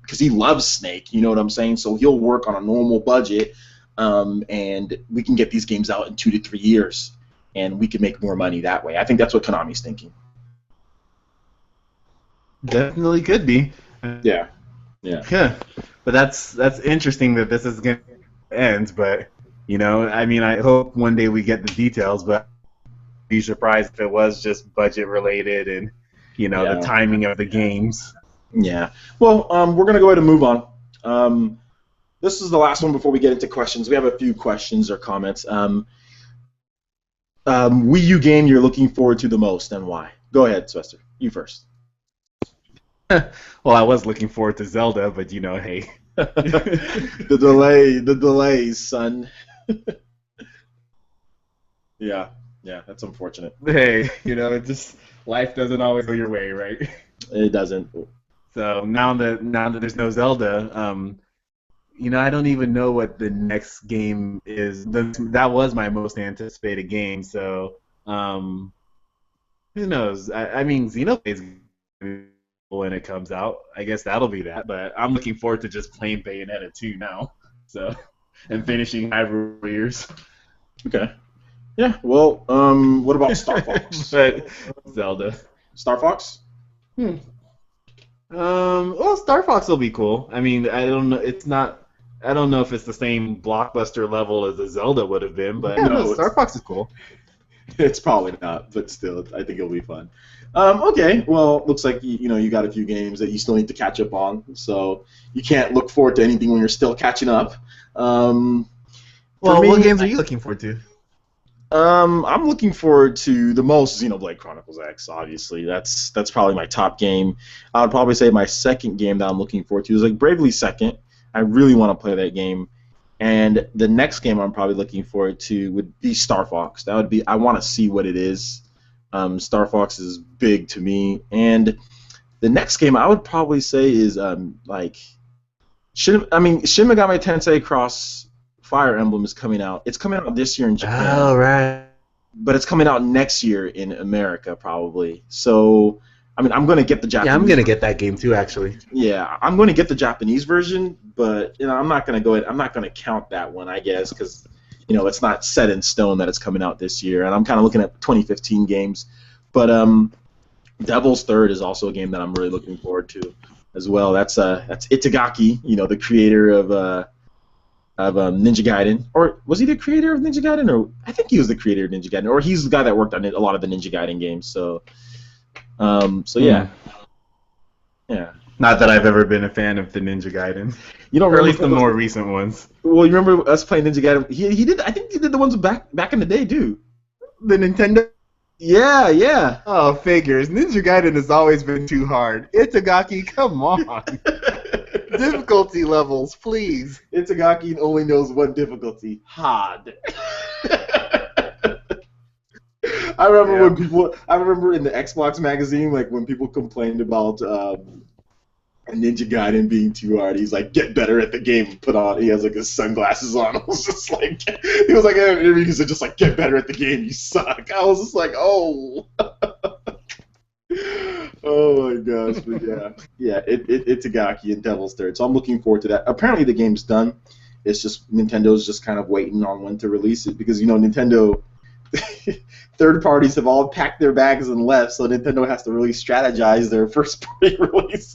because he loves Snake. You know what I'm saying? So he'll work on a normal budget, and we can get these games out in 2 to 3 years, and we can make more money that way. I think that's what Konami's thinking. Definitely could be. Yeah. Yeah. But that's interesting that this is going to end, but, you know, I mean, I hope one day we get the details, but I'd be surprised if it was just budget related and, you know, the timing of the games. Yeah. Well, we're going to go ahead and move on. This is the last one before we get into questions. We have a few questions or comments. Wii U game you're looking forward to the most and why? Go ahead, Sylvester. You first. Well, I was looking forward to Zelda, but, you know, hey. the delays, son. Yeah, that's unfortunate. Hey, you know, it just life doesn't always go your way, right? It doesn't. So now that there's no Zelda, you know, I don't even know what the next game is. That was my most anticipated game, so who knows? I mean, Xenoblade's when it comes out. I guess that'll be that, but I'm looking forward to just playing Bayonetta 2 now. So, and finishing Hyrule Warriors. Okay. Yeah, well, what about Star Fox? But Zelda. Star Fox? Well, Star Fox will be cool. I mean, I don't know. I don't know if it's the same blockbuster level as a Zelda would have been, but no, Star Fox is cool. It's probably not, but still, I think it'll be fun. Okay, well, looks like you got a few games that you still need to catch up on, so you can't look forward to anything when you're still catching up. Well, what games are you looking forward to? I'm looking forward to the most Xenoblade Chronicles X. Obviously, that's probably my top game. I would probably say my second game that I'm looking forward to is like Bravely Second. I really want to play that game. And the next game I'm probably looking forward to would be Star Fox. I want to see what it is. Star Fox is big to me. And the next game I would probably say is Shin Megami Tensei Cross Fire Emblem is coming out. It's coming out this year in Japan. Oh, right. But it's coming out next year in America probably. So I mean, I'm going to get the Japanese. Yeah, I'm going to get that game too, actually. Yeah, I'm going to get the Japanese version, but I'm not going to count that one, I guess, because it's not set in stone that it's coming out this year, and I'm kind of looking at 2015 games. But Devil's Third is also a game that I'm really looking forward to as well. That's Itagaki, the creator of Ninja Gaiden, or was he the creator of Ninja Gaiden? Or I think he was the creator of Ninja Gaiden, or he's the guy that worked on a lot of the Ninja Gaiden games. So yeah. Not that I've ever been a fan of the Ninja Gaiden. Or at least the more recent ones. Well, you remember us playing Ninja Gaiden? He did. I think he did the ones back in the day too. The Nintendo. Yeah. Oh, figures. Ninja Gaiden has always been too hard. Itagaki, come on. Difficulty levels, please. Itagaki only knows one difficulty: hard. I remember in the Xbox magazine, like when people complained about Ninja Gaiden being too hard, he's like, "Get better at the game." He has like his sunglasses on. I was just like, he was like, interviews are just like, "Get better at the game, you suck." I was just like, oh. Oh my gosh, but yeah, Itagaki and Devil's Third. So I'm looking forward to that. Apparently the game's done. It's just Nintendo's just kind of waiting on when to release it because Nintendo. Third parties have all packed their bags and left, so Nintendo has to really strategize their first party release.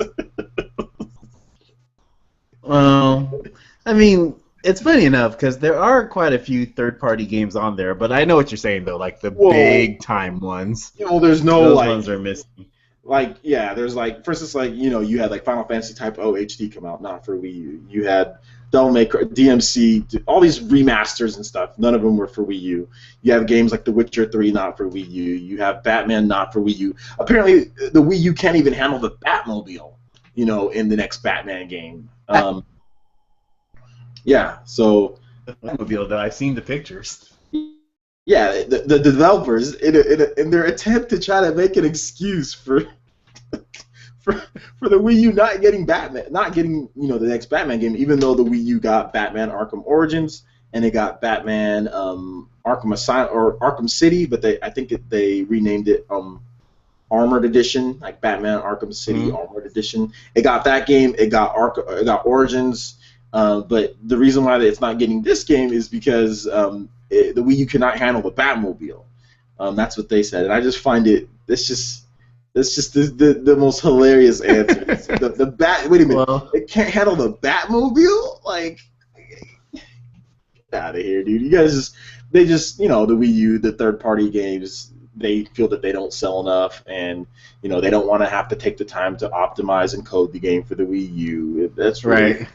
Well, I mean, it's funny enough because there are quite a few third-party games on there, but I know what you're saying though, like the big-time ones. There's no those ones are missing. There's for instance, you had Final Fantasy Type O HD come out, not for Wii U. You had Devil May Cry, DMC, all these remasters and stuff. None of them were for Wii U. You have games like The Witcher 3 not for Wii U. You have Batman not for Wii U. Apparently, the Wii U can't even handle the Batmobile, in the next Batman game. Yeah, so the Batmobile, though, I've seen the pictures. Yeah, the developers in their attempt to try to make an excuse for for the Wii U not getting Batman, not getting the next Batman game, even though the Wii U got Batman Arkham Origins and it got Batman Arkham Asylum or Arkham City, but I think they renamed it Armored Edition, like Batman Arkham City Armored Edition. It got that game. It got it got Origins. But the reason why it's not getting this game is because the Wii U cannot handle the Batmobile. That's what they said, and I just find it's just the most hilarious answer. the bat. Wait a minute, Well, it can't handle the Batmobile? Like, get out of here, dude. You guys the Wii U, the third-party games, they feel that they don't sell enough, and they don't want to have to take the time to optimize and code the game for the Wii U. That's really, right.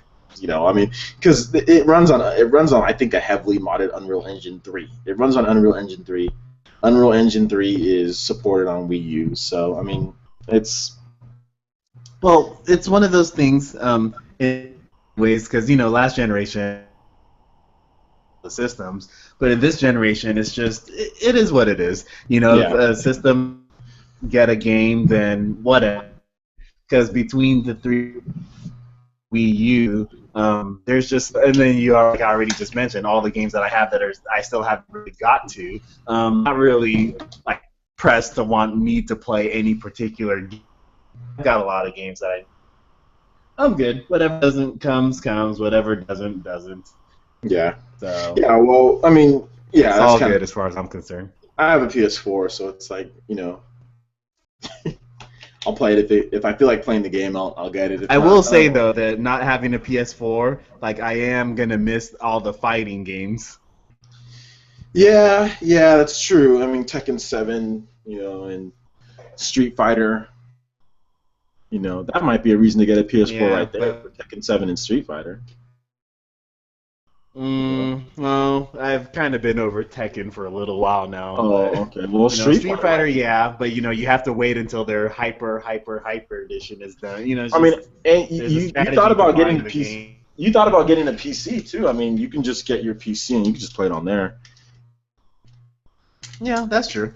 I mean, because it runs on I think a heavily modded Unreal Engine 3. It runs on Unreal Engine 3. Unreal Engine 3 is supported on Wii U, so I mean, it's one of those things. In ways, because last generation the systems, but in this generation, it's just it is what it is. If a system get a game, then whatever. Because between the three Wii U, there's just, and then like I already just mentioned, all the games that I have that I still haven't really got to. Not really like pressed to want me to play any particular game. I've got a lot of games that I'm good. Whatever doesn't comes. Whatever doesn't. yeah. So Yeah, well, I mean, it's all good as far as I'm concerned. I have a PS4, so it's like, I'll play it if I feel like playing the game. I'll get it. I will say though that not having a PS4, like I am gonna miss all the fighting games. Yeah, that's true. I mean, Tekken 7, and Street Fighter. That might be a reason to get a PS4 right there for Tekken 7 and Street Fighter. Well, I've kind of been over Tekken for a little while now. Oh, okay. Well, Street Fighter, yeah, but you have to wait until their hyper edition is done. I mean, and you thought about getting a PC. You thought about getting a PC too. I mean, you can just get your PC and you can just play it on there. Yeah, that's true.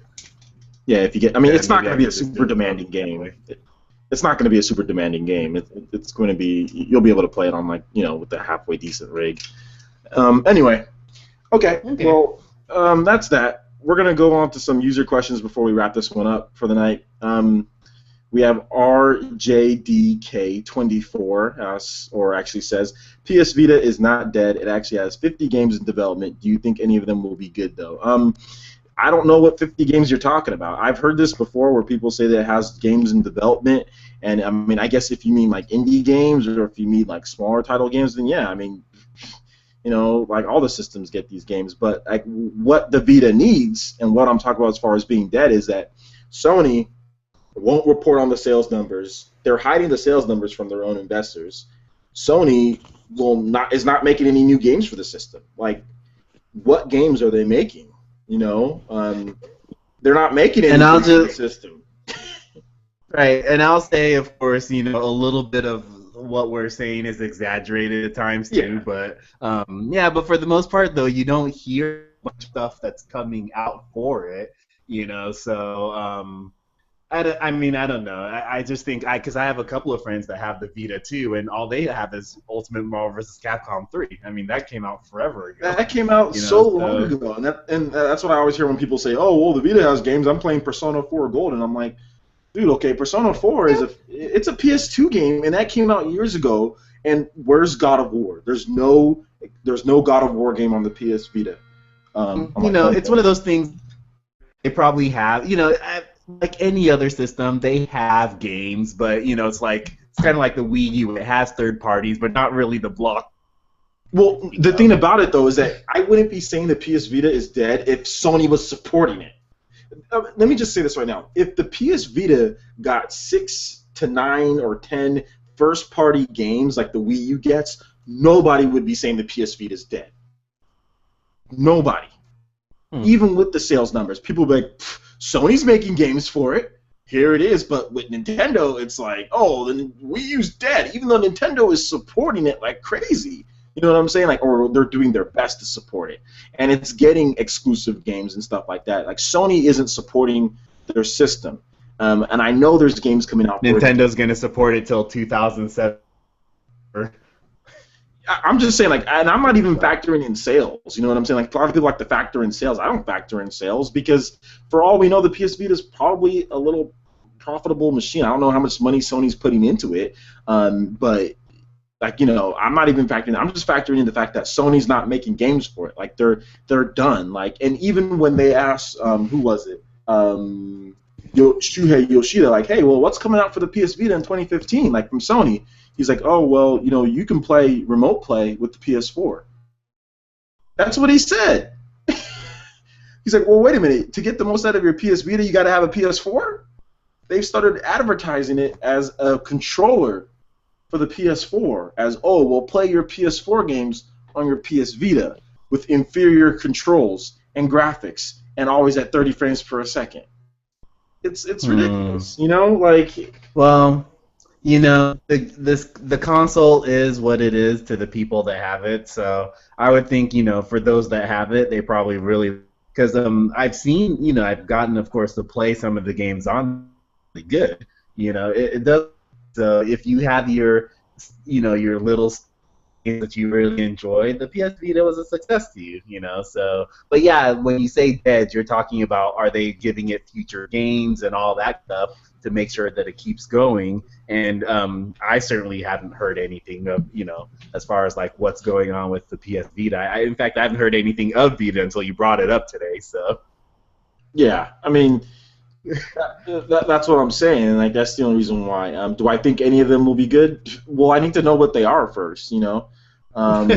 Yeah, if you get, I mean, it's not going to be a super demanding game. It's not going to be a super demanding game. It's going to be, you'll be able to play it on with a halfway decent rig. Anyway, okay. Well, that's that. We're going to go on to some user questions before we wrap this one up for the night. We have RJDK24, or actually says, PS Vita is not dead. It actually has 50 games in development. Do you think any of them will be good, though? I don't know what 50 games you're talking about. I've heard this before where people say that it has games in development, and I mean, I guess if you mean like indie games or if you mean like smaller title games, then yeah, I mean, like all the systems get these games, but like what the Vita needs and what I'm talking about as far as being dead is that Sony won't report on the sales numbers. They're hiding the sales numbers from their own investors. Sony is not making any new games for the system. Like, what games are they making? They're not making any games for the system. Right, and I'll say, of course, a little bit of what we're saying is exaggerated at times too, but but for the most part, though, you don't hear much stuff that's coming out for it, so I don't know. I just think, because I have a couple of friends that have the Vita too, and all they have is Ultimate Marvel vs. Capcom 3. I mean, that came out forever ago. That came out so long ago, and that's what I always hear when people say, "Oh, well, the Vita has games. I'm playing Persona 4 Gold," and I'm like, dude, okay, Persona 4 it's a PS2 game, and that came out years ago. And where's God of War? There's no God of War game on the PS Vita. It's one of those things. They probably have, like any other system, they have games, but it's kind of like the Wii U. It has third parties, but not really the block. Well, the thing about it though is that I wouldn't be saying the PS Vita is dead if Sony was supporting it. Let me just say this right now. If the PS Vita got 6 to 9 or 10 first-party games like the Wii U gets, nobody would be saying the PS Vita is dead. Nobody. Even with the sales numbers. People would be like, Sony's making games for it. Here it is. But with Nintendo, it's like, oh, the Wii U's dead, even though Nintendo is supporting it like crazy. You know what I'm saying? Like, or they're doing their best to support it, and it's getting exclusive games and stuff like that. Like Sony isn't supporting their system, and I know there's games coming out. Nintendo's gonna support it till 2007. I'm just saying, like, and I'm not even factoring in sales. You know what I'm saying? Like, a lot of people like to factor in sales. I don't factor in sales because, for all we know, the PS Vita is probably a little profitable machine. I don't know how much money Sony's putting into it, but like, you know, I'm not even factoring. I'm just factoring in the fact that Sony's not making games for it. Like, they're done. Like, and even when they asked, who was it? Shuhei Yoshida, like, hey, well, what's coming out for the PS Vita in 2015? Like, from Sony. He's like, oh, well, you know, you can play remote play with the PS4. That's what he said. He's like, well, wait a minute. To get the most out of your PS Vita, you got to have a PS4? They've started advertising it as a controller for the PS4, as, oh, well, play your PS4 games on your PS Vita with inferior controls and graphics and always at 30 frames per second. It's ridiculous, you know? Like, well, you know, the console is what it is to the people that have it. So I would think, you know, for those that have it, they probably really, because I've seen, you know, I've gotten, of course, to play some of the games on really good. You know, it does. So if you have your, you know, your little games that you really enjoy, the PS Vita was a success to you, you know. So, but yeah, when you say dead, you're talking about are they giving it future games and all that stuff to make sure that it keeps going. And I certainly haven't heard anything of, you know, as far as like what's going on with the PS Vita. In fact, I haven't heard anything of Vita until you brought it up today. So, yeah, I mean, that's what I'm saying. Like, that's the only reason why. Do I think any of them will be good? Well, I need to know what they are first, you know. Well,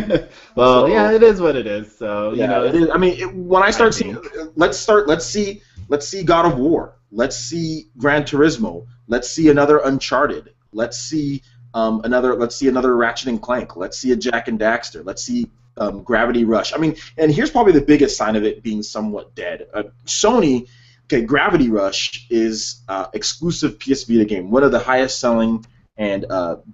so, yeah, it is what it is. So, yeah, you know, it is. I mean, when I start seeing, let's see God of War. Let's see Gran Turismo. Let's see another Uncharted. Let's see another Ratchet and Clank. Let's see a Jak and Daxter. Let's see Gravity Rush. I mean, and here's probably the biggest sign of it being somewhat dead. Sony, okay, Gravity Rush is exclusive PS Vita game, one of the highest selling and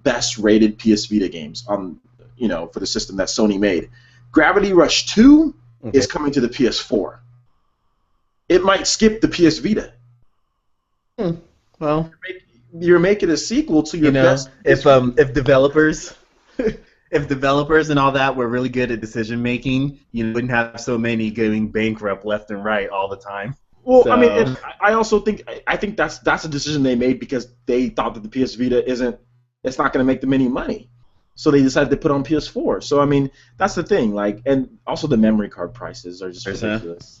best rated PS Vita games on, you know, for the system that Sony made. Gravity Rush 2 is coming to the PS4. It might skip the PS Vita. Well, you're making a sequel to your best. If developers, if developers and all that were really good at decision making, you wouldn't have so many going bankrupt left and right all the time. Well, so. I mean, I also think that's a decision they made because they thought that the PS Vita it's not going to make them any money, so they decided to put it on PS4. So I mean, that's the thing. Like, and also the memory card prices are just ridiculous.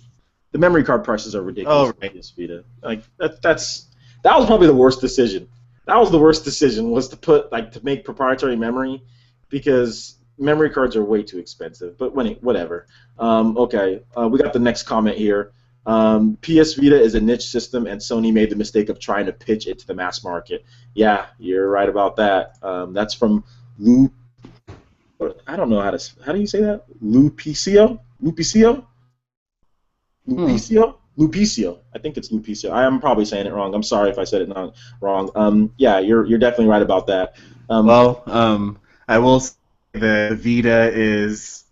The memory card prices are ridiculous. Oh, right. PS Vita. Like that was probably the worst decision. That was the worst decision, was to make proprietary memory, because memory cards are way too expensive. But whatever. Okay, we got the next comment here. PS Vita is a niche system, and Sony made the mistake of trying to pitch it to the mass market. Yeah, you're right about that. That's from Lou. I don't know how do you say that? Lupicio? Lupicio. I think it's Lupicio. I am probably saying it wrong. I'm sorry if I said it wrong. Yeah, you're definitely right about that. I will say the Vita is,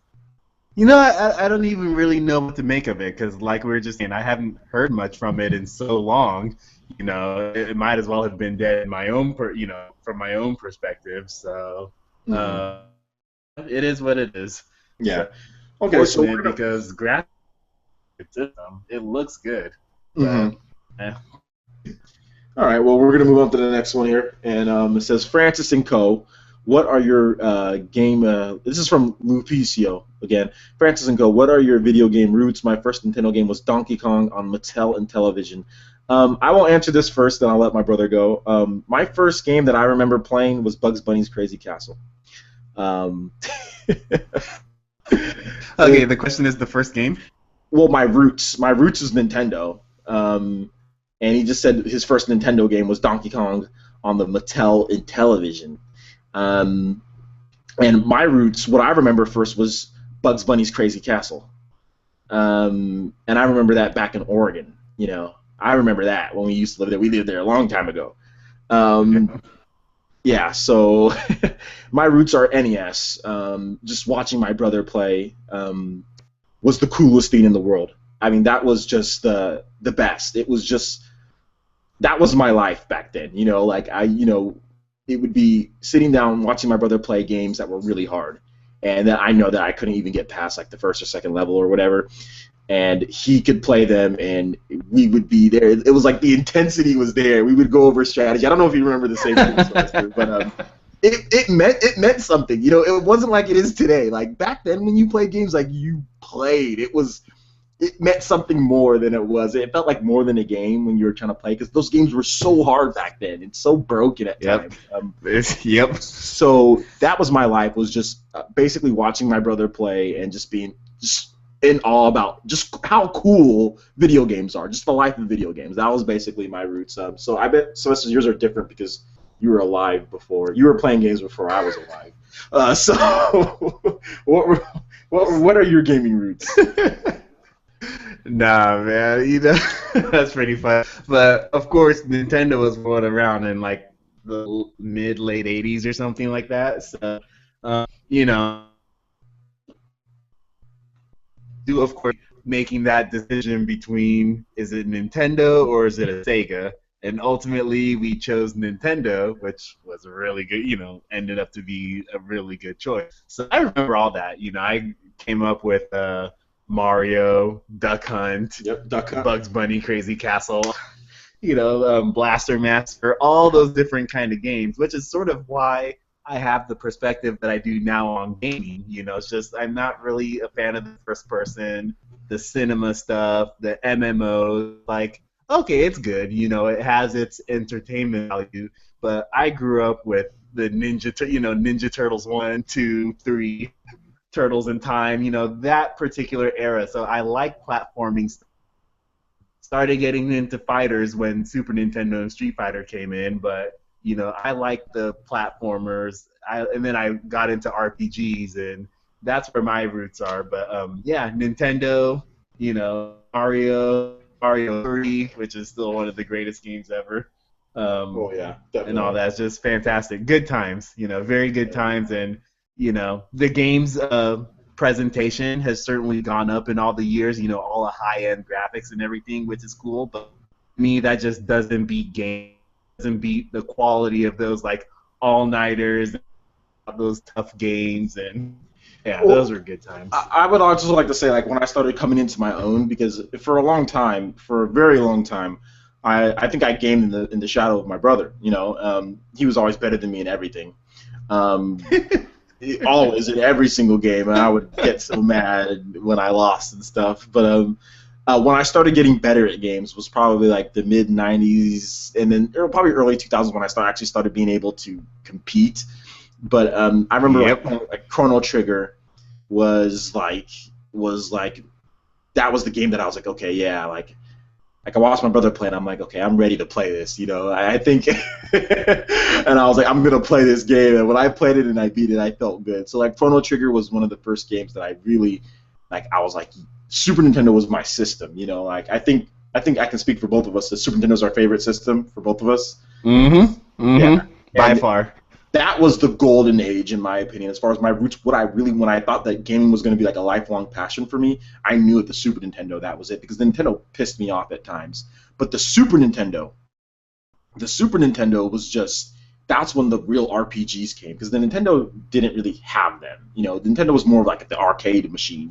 you know, I don't even really know what to make of it, because like we were just saying, I haven't heard much from it in so long. You know, it might as well have been dead in my own from my own perspective. So it is what it is. Yeah. Okay. So because graphics system, it looks good. Mm-hmm. Yeah. All right. Well, we're gonna move on to the next one here, and it says Francis and Co. What are your game? This is from Lupicio again. Francis and Co. What are your video game roots? My first Nintendo game was Donkey Kong on Mattel and Television. I will answer this first, then I'll let my brother go. My first game that I remember playing was Bugs Bunny's Crazy Castle. Okay, the question is the first game? Well, my roots is Nintendo. And he just said his first Nintendo game was Donkey Kong on the Mattel and Television. And my roots, what I remember first was Bugs Bunny's Crazy Castle. And I remember that back in Oregon, you know. I remember that when we used to live there. We lived there a long time ago. Yeah, so my roots are NES. Just watching my brother play was the coolest thing in the world. I mean, that was just the best. It was just that was my life back then. Like it would be sitting down watching my brother play games that were really hard, and that I know that I couldn't even get past like the first or second level or whatever, and he could play them, and we would be there. It was like the intensity was there. We would go over strategy. I don't know if you remember the same thing, Sylvester, but it meant something. It wasn't like it is today. Like back then, when you played games, like you played, it meant something more than it was. It felt like more than a game when you were trying to play because those games were so hard back then and so broken at times. Yep. So that was my life, was just basically watching my brother play and just being just in awe about just how cool video games are, just the life of video games. That was basically my roots. So I bet Sylvester, yours are different because you were alive before. You were playing games before I was alive. So what are your gaming roots? Nah, man, that's pretty fun. But of course, Nintendo was going around in like the late '80s or something like that. So, you know, of course, making that decision between is it Nintendo or is it a Sega? And ultimately, we chose Nintendo, which was a really good, ended up to be a really good choice. So I remember all that. I came up with Mario, Duck Hunt, Yep, Duck Hunt. Bugs Bunny, Crazy Castle, Blaster Master, all those different kind of games, which is sort of why I have the perspective that I do now on gaming. It's just I'm not really a fan of the first person, the cinema stuff, the MMOs. Like, okay, it's good. It has its entertainment value, but I grew up with the Ninja Turtles 1, 2, 3. Turtles in Time, that particular era. So I like platforming. Started getting into fighters when Super Nintendo and Street Fighter came in, but I like the platformers. And then I got into RPGs, and that's where my roots are. But yeah, Nintendo, Mario 3, which is still one of the greatest games ever. Oh yeah, definitely. And all that's just fantastic. Good times, very good times. And the game's presentation has certainly gone up in all the years, all the high-end graphics and everything, which is cool, but to me, that just doesn't beat doesn't beat the quality of those, like, all-nighters, those tough games, and, yeah, those were good times. I would also like to say, like, when I started coming into my own, because for a very long time, I think I gamed in the shadow of my brother, he was always better than me in everything. Always in every single game, and I would get so mad when I lost and stuff. But when I started getting better at games was probably like the mid '90s, and then probably early 2000s when I actually started being able to compete. But I remember like Chrono Trigger was like that was the game that I was like, okay, yeah, like I watched my brother play, and I'm like, okay, I'm ready to play this. I think, and I was like, I'm gonna play this game. And when I played it and I beat it, I felt good. So like, Chrono Trigger was one of the first games that I really, like, I was like, Super Nintendo was my system. Like I think I can speak for both of us. The Super Nintendo is our favorite system for both of us. Yeah, by far. That was the golden age, in my opinion, as far as my roots. When I thought that gaming was going to be like a lifelong passion for me, I knew at the Super Nintendo that was it, because the Nintendo pissed me off at times. But the Super Nintendo was just, that's when the real RPGs came, because the Nintendo didn't really have them. The Nintendo was more of like the arcade machine.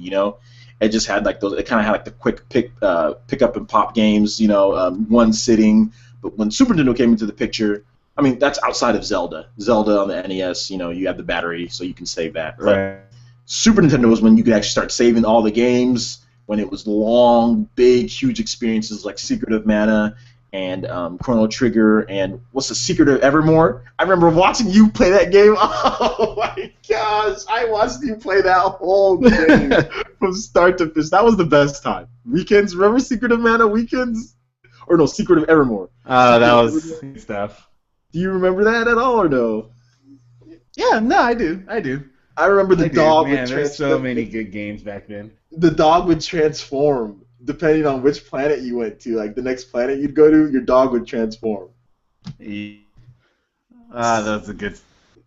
It just had like those. It kind of had like the quick pick up and pop games. One sitting. But when Super Nintendo came into the picture, I mean, that's outside of Zelda. Zelda on the NES, you have the battery, so you can save that. Right. But Super Nintendo was when you could actually start saving all the games, when it was long, big, huge experiences like Secret of Mana and Chrono Trigger and what's the Secret of Evermore? I remember watching you play that game. Oh my gosh, I watched you play that whole game from start to finish. That was the best time. Weekends, remember Secret of Mana weekends? Or no, Secret of Evermore. That was stuff. Do you remember that at all or no? Yeah, no, I do. I remember the dog would transform. There's so many good games back then. The dog would transform depending on which planet you went to. Like the next planet you'd go to, your dog would transform. Ah, that's a good.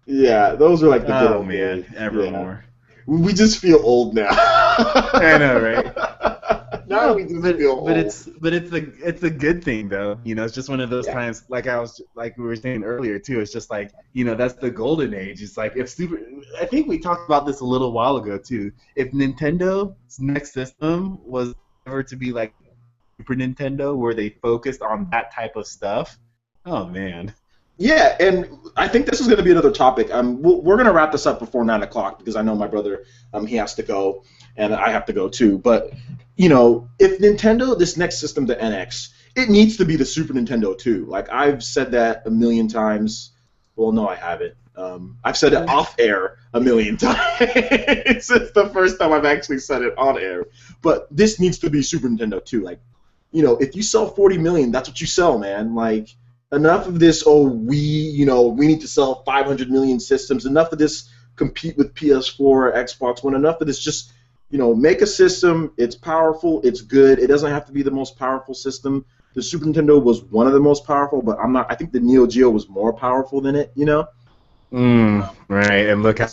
Yeah, those are like the good Oh old man, days. Evermore. Yeah. We just feel old now. I know, right? Now No, we just feel old. it's a good thing though. It's just one of those Yeah. times like we were saying earlier too. It's just like that's the golden age. It's like if Super. I think we talked about this a little while ago too. If Nintendo's next system was ever to be like Super Nintendo, where they focused on that type of stuff, oh man. Yeah, and I think this is going to be another topic. We're going to wrap this up before 9 o'clock because I know my brother, he has to go, and I have to go too. But if Nintendo, this next system, the NX, it needs to be the Super Nintendo too. Like I've said that a million times. Well, no, I haven't. I've said it off air a million times. It's the first time I've actually said it on air. But this needs to be Super Nintendo too. Like, if you sell 40 million, that's what you sell, man. Like. Enough of this, we need to sell 500 million systems. Enough of this compete with PS4 or Xbox One. Enough of this just, make a system. It's powerful. It's good. It doesn't have to be the most powerful system. The Super Nintendo was one of the most powerful, but I think the Neo Geo was more powerful than it, Right, and look how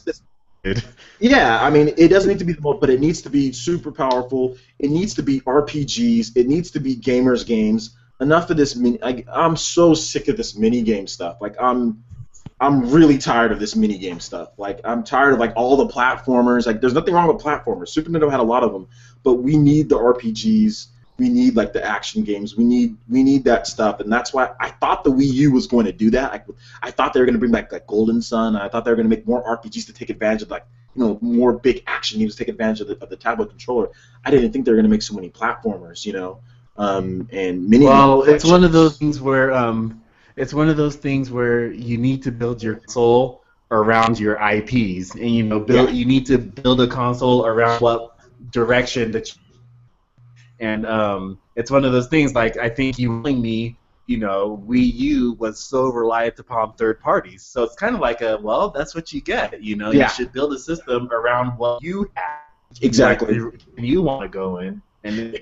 good. Yeah, I mean, it doesn't need to be the most, but it needs to be super powerful. It needs to be RPGs. It needs to be gamers games. Enough of this I'm so sick of this mini game stuff. Like I'm really tired of this mini game stuff. Like I'm tired of like all the platformers. Like there's nothing wrong with platformers. Super Nintendo had a lot of them, but we need the RPGs. We need like the action games. We need that stuff, and that's why I thought the Wii U was going to do that. I thought they were going to bring back like Golden Sun. I thought they were going to make more RPGs to take advantage of like more big action games to take advantage of the tablet controller. I didn't think they were going to make so many platformers. And mini. Well, it's one of those things where you need to build your console around your IPs, and you need to build a console around what direction that. And it's one of those things. Like I think you telling me, Wii U was so reliant upon third parties, so it's kind of like that's what you get. You should build a system around what you have. Exactly. And you want to go in. And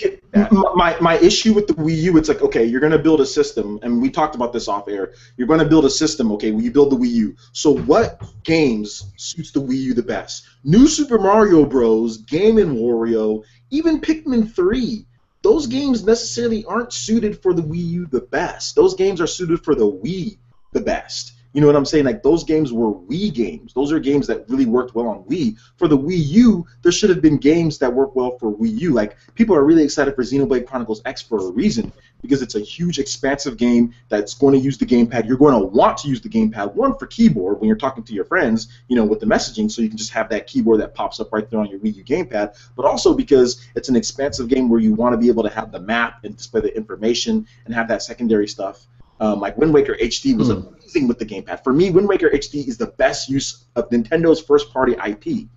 my issue with the Wii U, it's like, okay, you're going to build a system, and we talked about this off air. You're going to build a system, okay, when you build the Wii U. So what games suits the Wii U the best? New Super Mario Bros., Game & Wario, even Pikmin 3. Those games necessarily aren't suited for the Wii U the best. Those games are suited for the Wii the best. You know what I'm saying? Like, those games were Wii games. Those are games that really worked well on Wii. For the Wii U, there should have been games that work well for Wii U. Like, people are really excited for Xenoblade Chronicles X for a reason, because it's a huge, expansive game that's going to use the gamepad. You're going to want to use the gamepad, one, for keyboard when you're talking to your friends, with the messaging, so you can just have that keyboard that pops up right there on your Wii U gamepad, but also because it's an expansive game where you want to be able to have the map and display the information and have that secondary stuff. Like Wind Waker HD was amazing with the gamepad. For me, Wind Waker HD is the best use of Nintendo's first-party IP,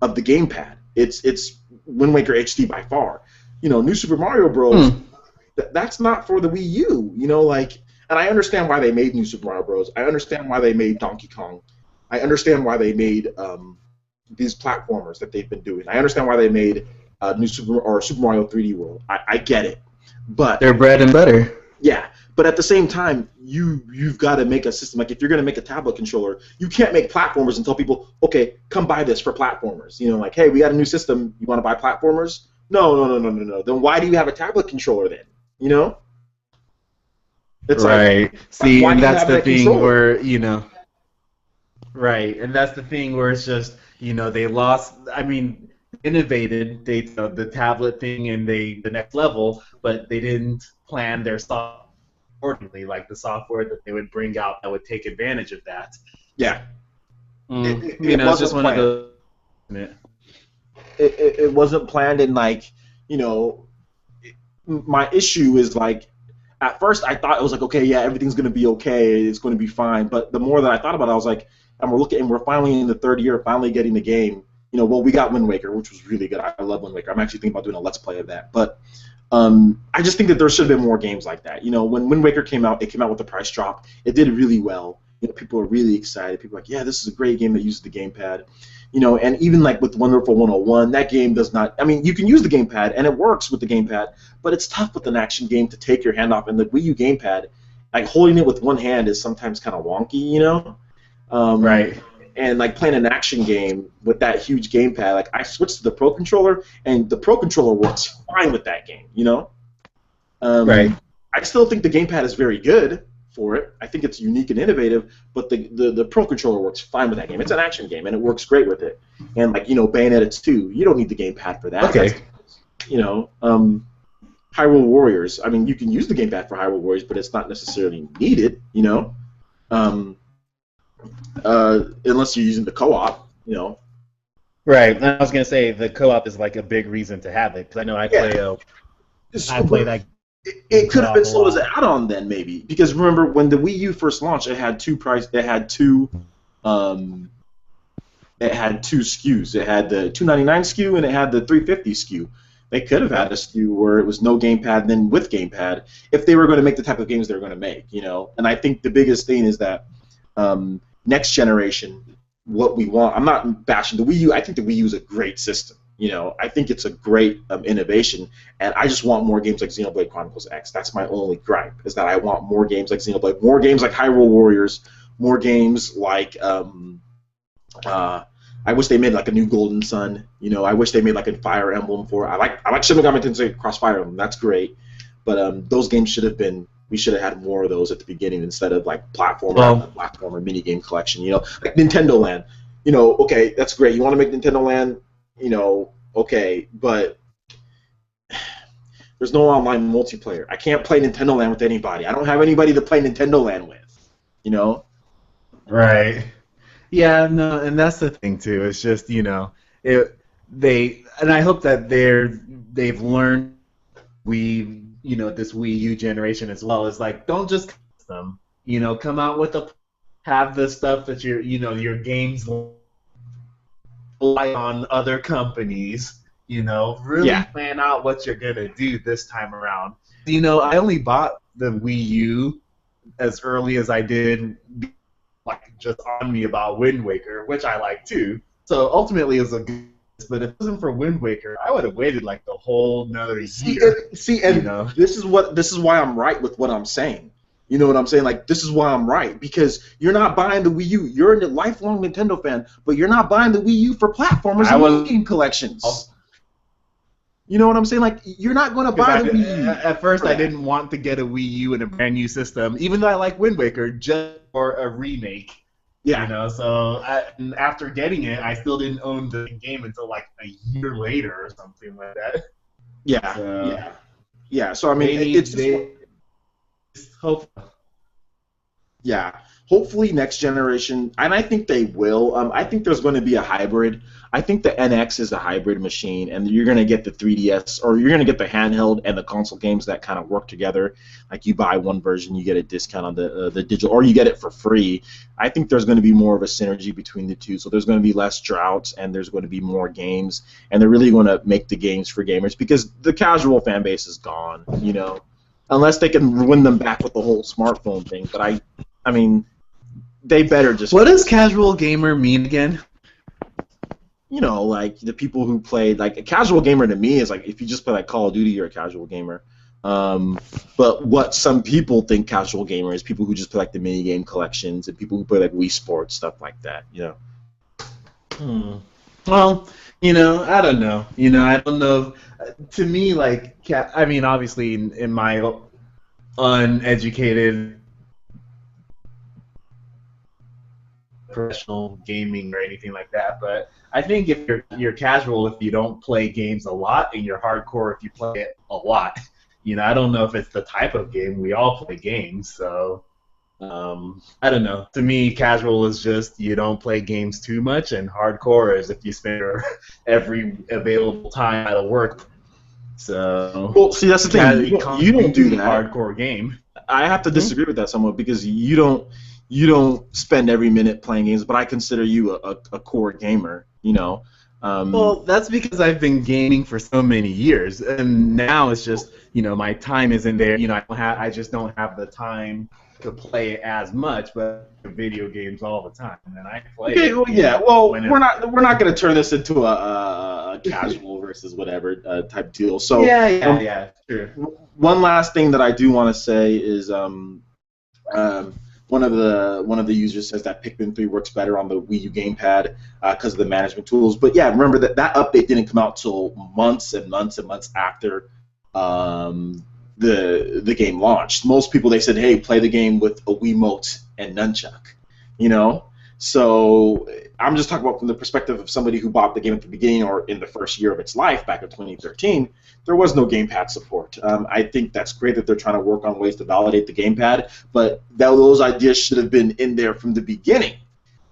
of the gamepad. It's Wind Waker HD by far. New Super Mario Bros. That's not for the Wii U. And I understand why they made New Super Mario Bros. I understand why they made Donkey Kong. I understand why they made these platformers that they've been doing. I understand why they made Super Mario 3D World. I get it, but they're bread and butter. Yeah. But at the same time, you've got to make a system. Like, if you're going to make a tablet controller, you can't make platformers and tell people, okay, come buy this for platformers. Like, hey, we got a new system. You want to buy platformers? No. Then why do you have a tablet controller then? It's right. Like, see, and that's the thing controller? where, right, and that's the thing where it's just, they lost, innovated the tablet thing and the next level, but they didn't plan their software accordingly, like the software that they would bring out that would take advantage of that. Yeah. It's just one of those. It wasn't planned, and my issue is like, at first I thought it was like, okay, yeah, everything's gonna be okay, it's gonna be fine. But the more that I thought about it, I was like, and we're finally in the third year, finally getting the game. We got Wind Waker, which was really good. I love Wind Waker. I'm actually thinking about doing a Let's Play of that. But I just think that there should have been more games like that. When Wind Waker came out, it came out with a price drop. It did really well. People are really excited. People are like, yeah, this is a great game that uses the gamepad. And even like with Wonderful 101, that game does not. You can use the gamepad and it works with the gamepad, but it's tough with an action game to take your hand off. And the Wii U gamepad like holding it with one hand is sometimes kind of wonky, you know. Right. And like playing an action game with that huge gamepad, like I switched to the Pro Controller, and the Pro Controller works fine with that game, you know. Right. I still think the gamepad is very good for it. I think it's unique and innovative, but the Pro Controller works fine with that game. It's an action game, and it works great with it. And like, you know, Bayonetta 2, you don't need the gamepad for that. Okay. That's, you know, Hyrule Warriors. I mean, you can use the gamepad for Hyrule Warriors, but it's not necessarily needed, you know. Unless you're using the co-op, you know. Right. I was gonna say the co-op is like a big reason to have it because I know I play. I play that. It could have been sold as an add-on then, maybe, because remember when the Wii U first launched, it had two SKUs. It had the $299 SKU and it had the $350 SKU. They could have had a SKU where it was no gamepad, then with gamepad, if they were going to make the type of games they were going to make, you know. And I think the biggest thing is that next generation, what we want. I'm not bashing the Wii U. I think the Wii U is a great system. You know, I think it's a great innovation, and I just want more games like Xenoblade Chronicles X. That's my only gripe, is that I want more games like Xenoblade, more games like Hyrule Warriors, more games like I wish they made like a new Golden Sun. You know, I wish they made like a Fire Emblem for. I like Shin Megami Tensei Cross Fire Emblem. That's great, but those games should have been. We should have had more of those at the beginning instead of like platformer mini game collection. You know, like Nintendo Land. You know, okay, that's great. You want to make Nintendo Land. You know, okay, but there's no online multiplayer. I can't play Nintendo Land with anybody. I don't have anybody to play Nintendo Land with, you know? Right. Yeah, no, and that's the thing too. It's just, you know, and I hope that they've learned this Wii U generation as well. It's like, don't just custom, you know, come out with have the stuff that your games rely on other companies, you know, really plan out what you're going to do this time around. You know, I only bought the Wii U as early as I did, like, just on me about Wind Waker, which I like too. So ultimately it was a good, but if it wasn't for Wind Waker, I would have waited like the whole another year. And you know? This is why I'm right with what I'm saying. You know what I'm saying? Like, this is why I'm right, because you're not buying the Wii U. You're a lifelong Nintendo fan, but you're not buying the Wii U for platformers and game collections. You know what I'm saying? Like, you're not going to buy the Wii U. At first, I didn't want to get a Wii U and a brand new system, even though I like Wind Waker, just for a remake. Yeah. You know, so after getting it, I still didn't own the game until like a year later or something like that. Yeah. Yeah. So I mean, hopefully next generation, and I think they will. I think there's going to be a hybrid. I think the NX is a hybrid machine, and you're going to get the 3DS, or you're going to get the handheld and the console games that kind of work together. Like, you buy one version, you get a discount on the digital, or you get it for free. I think there's going to be more of a synergy between the two. So there's going to be less droughts, and there's going to be more games, and they're really going to make the games for gamers, because the casual fan base is gone, you know. Unless they can win them back with the whole smartphone thing, but I mean, they better just. What does casual gamer mean again? You know, like the people who play, like, a casual gamer to me is like, if you just play like Call of Duty, you're a casual gamer. But what some people think casual gamer is people who just play like the mini game collections and people who play like Wii Sports, stuff like that. You know. Well, you know, I don't know. You know, I don't know. To me, like, I mean, obviously, in my uneducated professional gaming or anything like that, but I think if you're casual if you don't play games a lot, and you're hardcore if you play it a lot. You know, I don't know if it's the type of game. We all play games, so I don't know. To me, casual is just you don't play games too much, and hardcore is if you spend every available time out of work. So, well, see, that's the thing. You don't do that. Hardcore game. I have to disagree with that somewhat, because you don't spend every minute playing games, but I consider you a core gamer. You know. Well, that's because I've been gaming for so many years, and now it's just, you know, my time isn't there. You know, I just don't have the time to play as much, but video games all the time, and I play. Okay, well, yeah. Well, we're not going to turn this into a casual versus whatever type deal. So yeah, sure. One last thing that I do want to say is One of the users says that Pikmin 3 works better on the Wii U gamepad because of the management tools. But yeah, remember that update didn't come out till months and months and months after the game launched. Most people, they said, hey, play the game with a Wiimote and nunchuck, you know. So I'm just talking about from the perspective of somebody who bought the game at the beginning or in the first year of its life back in 2013. There was no gamepad support. I think that's great that they're trying to work on ways to validate the gamepad, but those ideas should have been in there from the beginning.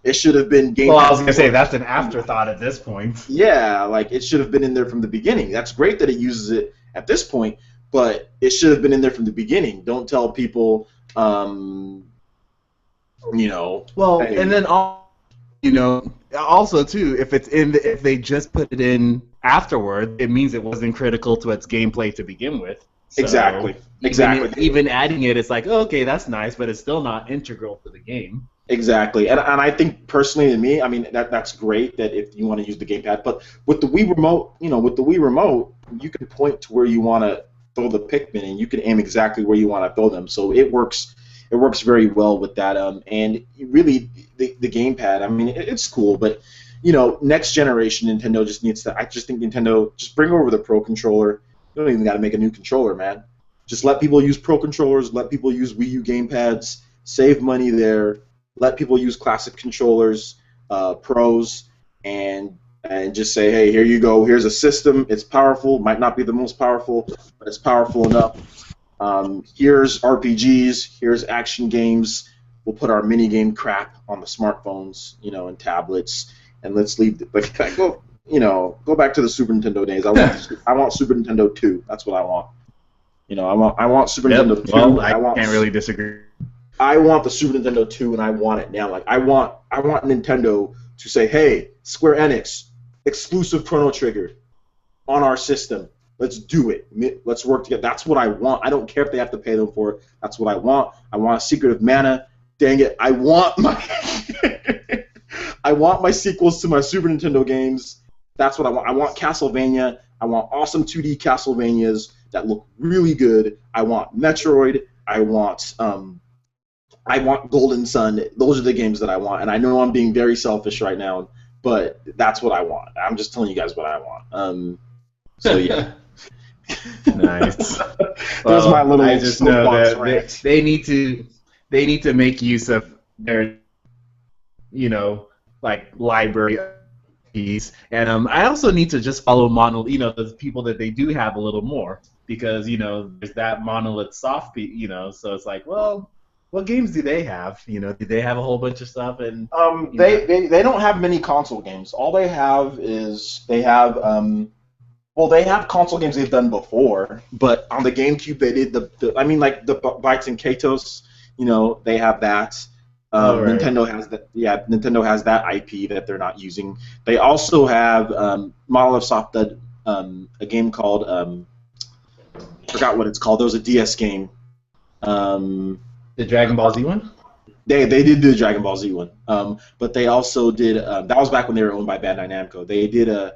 It should have been gamepad. Well, I was going to say, that's an afterthought at this point. Yeah, like, it should have been in there from the beginning. That's great that it uses it at this point, but it should have been in there from the beginning. Don't tell people, you know. Well, hey, and then, you know, also, too, if they just put it in afterward, it means it wasn't critical to its gameplay to begin with. So exactly. Even adding it, it's like, oh, okay, that's nice, but it's still not integral to the game. Exactly, and I think personally, to me, I mean that's great that if you want to use the gamepad, but with the Wii remote, you can point to where you want to throw the Pikmin, and you can aim exactly where you want to throw them. So it works very well with that. And really, the gamepad, I mean, it's cool, but next generation Nintendo just needs to. I just think Nintendo just bring over the Pro controller. You don't even got to make a new controller, man. Just let people use Pro controllers. Let people use Wii U gamepads. Save money there. Let people use classic controllers, pros, and just say, hey, here you go. Here's a system. It's powerful. Might not be the most powerful, but it's powerful enough. Here's RPGs. Here's action games. We'll put our minigame crap on the smartphones, and tablets, and let's leave. Go back to the Super Nintendo days. I want Super Nintendo 2. That's what I want. I want Super Nintendo 2. Well, I can't really disagree. I want the Super Nintendo 2, and I want it now. Like I want Nintendo to say, "Hey, Square Enix, exclusive Chrono Trigger on our system. Let's do it. Let's work together." That's what I want. I don't care if they have to pay them for it. That's what I want. I want a Secret of Mana. Dang it! I want my I want my sequels to my Super Nintendo games. That's what I want. I want Castlevania. I want awesome 2D Castlevanias that look really good. I want Metroid. I want Golden Sun. Those are the games that I want, and I know I'm being very selfish right now, but that's what I want. I'm just telling you guys what I want. So yeah. Nice. There's my little. I just know that they need to make use of their, like library piece, and I also need to just follow the people that they do have a little more, because there's that Monolith soft piece, so it's like, well. What games do they have? Do they have a whole bunch of stuff? And they don't have many console games. All they have is they have console games they've done before, but on the GameCube they did the Bytes and Katos. They have that. Right. Nintendo has that. Yeah, Nintendo has that IP that they're not using. They also have Monolith Soft did a game called I forgot what it's called. There was a DS game. The Dragon Ball Z one? They did do the Dragon Ball Z one, but they also did that was back when they were owned by Bandai Namco. They did a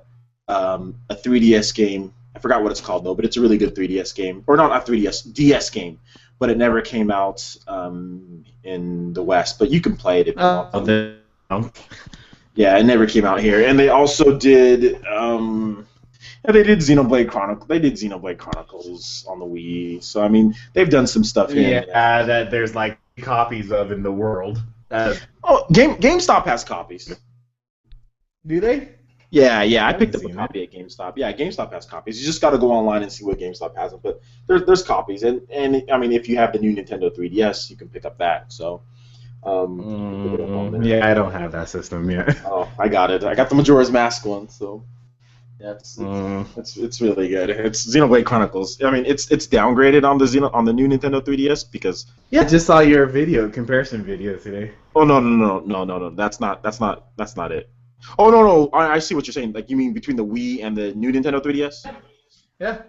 3DS game. I forgot what it's called though, but it's a really good 3DS game, or not 3DS, DS game. But it never came out in the West. But you can play it if you want. Yeah, it never came out here. And they also did. They did Xenoblade Chronicles. They did Xenoblade Chronicles on the Wii. So I mean, they've done some stuff here. Yeah, that there's like copies of in the world. GameStop has copies. Do they? Yeah. I picked up a copy at GameStop. Yeah, GameStop has copies. You just got to go online and see what GameStop has. But there's copies, and I mean, if you have the new Nintendo 3DS, you can pick up that. So. Yeah, I don't have that system yet. Oh, I got it. I got the Majora's Mask one. So. Yeah, it's really good. It's Xenoblade Chronicles. I mean, it's downgraded on the new Nintendo 3DS because. Yeah, I just saw your comparison video today. Oh no! That's not it. Oh no! I see what you're saying. Like you mean between the Wii and the new Nintendo 3DS? Yeah.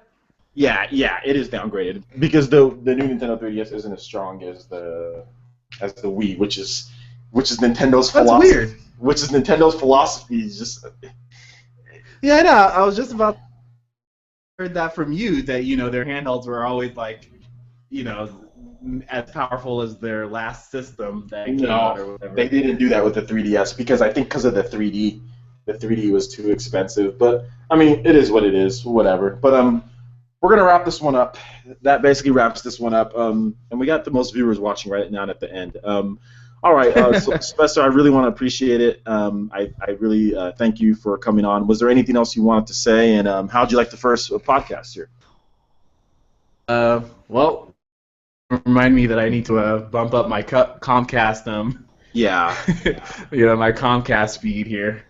Yeah, it is downgraded because the new Nintendo 3DS isn't as strong as the Wii, which is Nintendo's philosophy. That's weird. Which is Nintendo's philosophy. Just. Yeah, I know. I was just about to heard that from you that their handhelds were always like, as powerful as their last system that came out or whatever. They didn't do that with the 3DS because I think because of the 3D. The 3D was too expensive. But, I mean, it is what it is. Whatever. But we're going to wrap this one up. That basically wraps this one up. And we got the most viewers watching right now at the end. All right, so Sylvester, I really want to appreciate it. I really thank you for coming on. Was there anything else you wanted to say, and how'd you like the first podcast here? Well, remind me that I need to bump up my Comcast, Yeah. My Comcast feed here.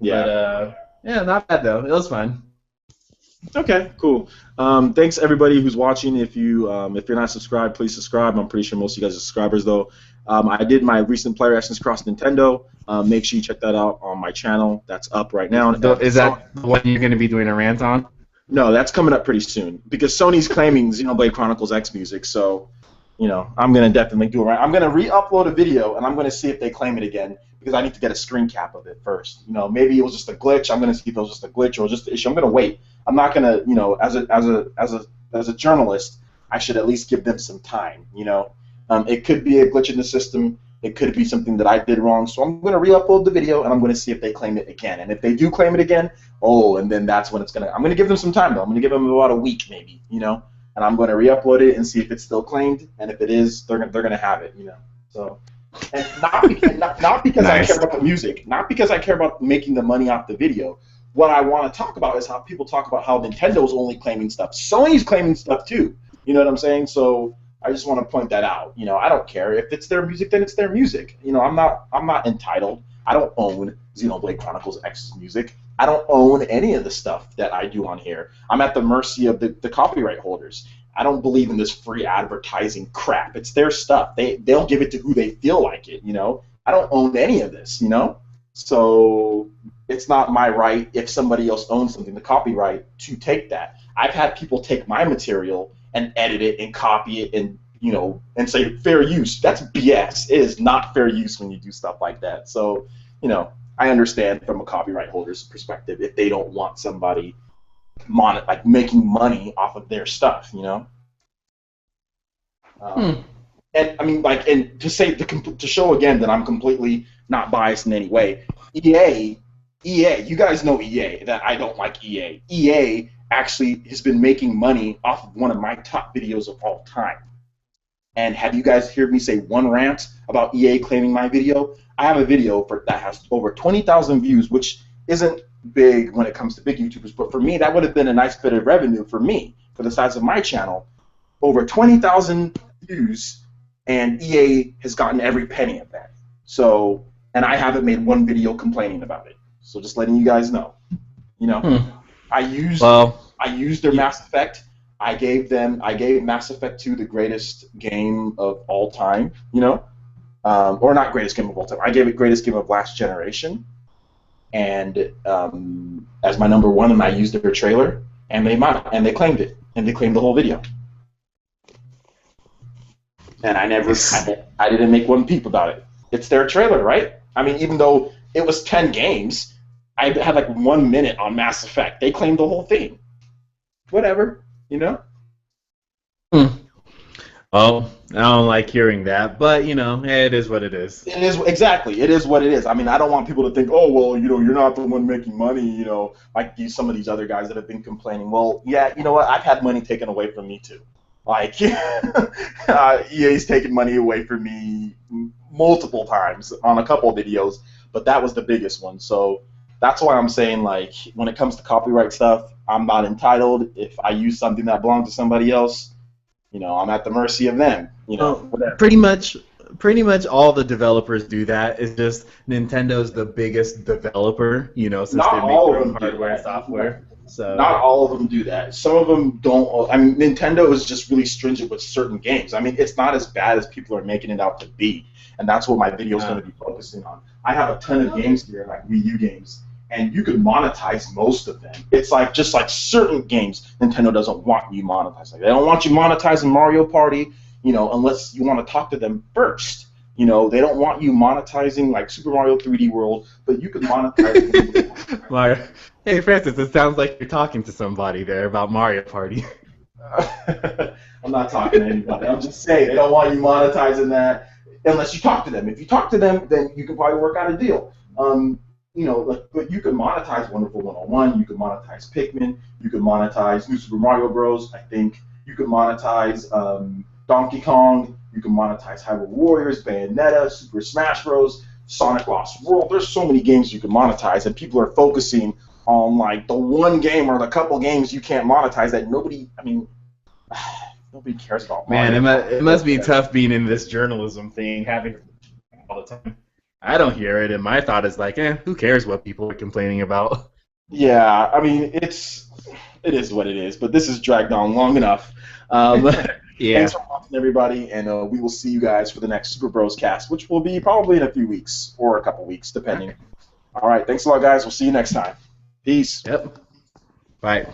Yeah. But, yeah, not bad though. It was fun. Okay, cool. Thanks everybody who's watching. If you're not subscribed, please subscribe. I'm pretty sure most of you guys are subscribers though. I did my recent player reactions across Nintendo. Make sure you check that out on my channel. That's up right now. Is that the one you're going to be doing a rant on? No, that's coming up pretty soon because Sony's claiming Xenoblade Chronicles X music. So, I'm going to definitely do it right. I'm going to re-upload a video and I'm going to see if they claim it again because I need to get a screen cap of it first. Maybe it was just a glitch. I'm going to see if it was just a glitch or just an issue. I'm going to wait. I'm not going to, as a journalist, I should at least give them some time. It could be a glitch in the system. It could be something that I did wrong. So I'm going to re-upload the video, and I'm going to see if they claim it again. And if they do claim it again, and then that's when I'm going to give them some time, though. I'm going to give them about a week, maybe, and I'm going to re-upload it and see if it's still claimed. And if it is, they're going to have it, So, and not because Nice. I care about the music, not because I care about making the money off the video. What I want to talk about is how people talk about how Nintendo's only claiming stuff. Sony's claiming stuff, too. You know what I'm saying? So I just want to point that out. I don't care if it's their music, then it's their music. I'm not entitled. I don't own Xenoblade Chronicles X's music. I don't own any of the stuff that I do on here. I'm at the mercy of the copyright holders. I don't believe in this free advertising crap. It's their stuff. They'll give it to who they feel like it. I don't own any of this. So it's not my right if somebody else owns something, the copyright, to take that. I've had people take my material and edit it and copy it and say fair use. That's BS. It is not fair use when you do stuff like that. So, I understand from a copyright holder's perspective if they don't want somebody making money off of their stuff, And I mean, and to show again that I'm completely not biased in any way, EA, you guys know EA, that I don't like EA. EA actually has been making money off of one of my top videos of all time. And have you guys heard me say one rant about EA claiming my video? I have a video that has over 20,000 views, which isn't big when it comes to big YouTubers, but for me, that would have been a nice bit of revenue for me, for the size of my channel. Over 20,000 views, and EA has gotten every penny of that. So, and I haven't made one video complaining about it. So just letting you guys know. I used their Mass Effect. I gave Mass Effect 2 the greatest game of all time, or not greatest game of all time. I gave it greatest game of last generation, and as my number one, and I used their trailer, and they claimed it, and they claimed the whole video. And I didn't make one peep about it. It's their trailer, right? I mean, even though it was 10 games, I had 1 minute on Mass Effect. They claimed the whole thing. Whatever, Oh, I don't like hearing that, but it is what it is. It is exactly. It is what it is. I mean, I don't want people to think, oh, well, you're not the one making money, like some of these other guys that have been complaining. Well, yeah, you know what? I've had money taken away from me too. EA's taken money away from me multiple times on a couple of videos, but that was the biggest one. So that's why I'm saying, when it comes to copyright stuff, I'm not entitled. If I use something that belongs to somebody else, I'm at the mercy of them. Whatever. Pretty much all the developers do that. It's just Nintendo's the biggest developer, since Not they make all their of own them do hardware and that. software. So Not all of them do that. Some of them don't. I mean, Nintendo is just really stringent with certain games. I mean, it's not as bad as people are making it out to be, and that's what my video is going to be focusing on. I have a ton of games here, like Wii U games, and you could monetize most of them. It's just like certain games, Nintendo doesn't want you monetized. They don't want you monetizing Mario Party, unless you want to talk to them first. They don't want you monetizing Super Mario 3D World, but you could monetize. Mario. Hey Francis, it sounds like you're talking to somebody there about Mario Party. I'm I'm not talking to anybody. I'm just saying they don't want you monetizing that unless you talk to them. If you talk to them, then you can probably work out a deal. But you can monetize Wonderful 101. You can monetize Pikmin. You can monetize New Super Mario Bros. I think you can monetize Donkey Kong. You can monetize Hyrule Warriors, Bayonetta, Super Smash Bros., Sonic Lost World. There's so many games you can monetize, and people are focusing on like the one game or the couple games you can't monetize that nobody cares about. Man, it must be tough being in this journalism thing, having all the time. I don't hear it, and my thought is like, who cares what people are complaining about? Yeah, I mean, it is what it is, but this is dragged on long enough. Yeah. Thanks for watching, everybody, and we will see you guys for the next Super Bros cast, which will be probably in a few weeks or a couple weeks, depending. All right, thanks a lot, guys. We'll see you next time. Peace. Yep. Bye.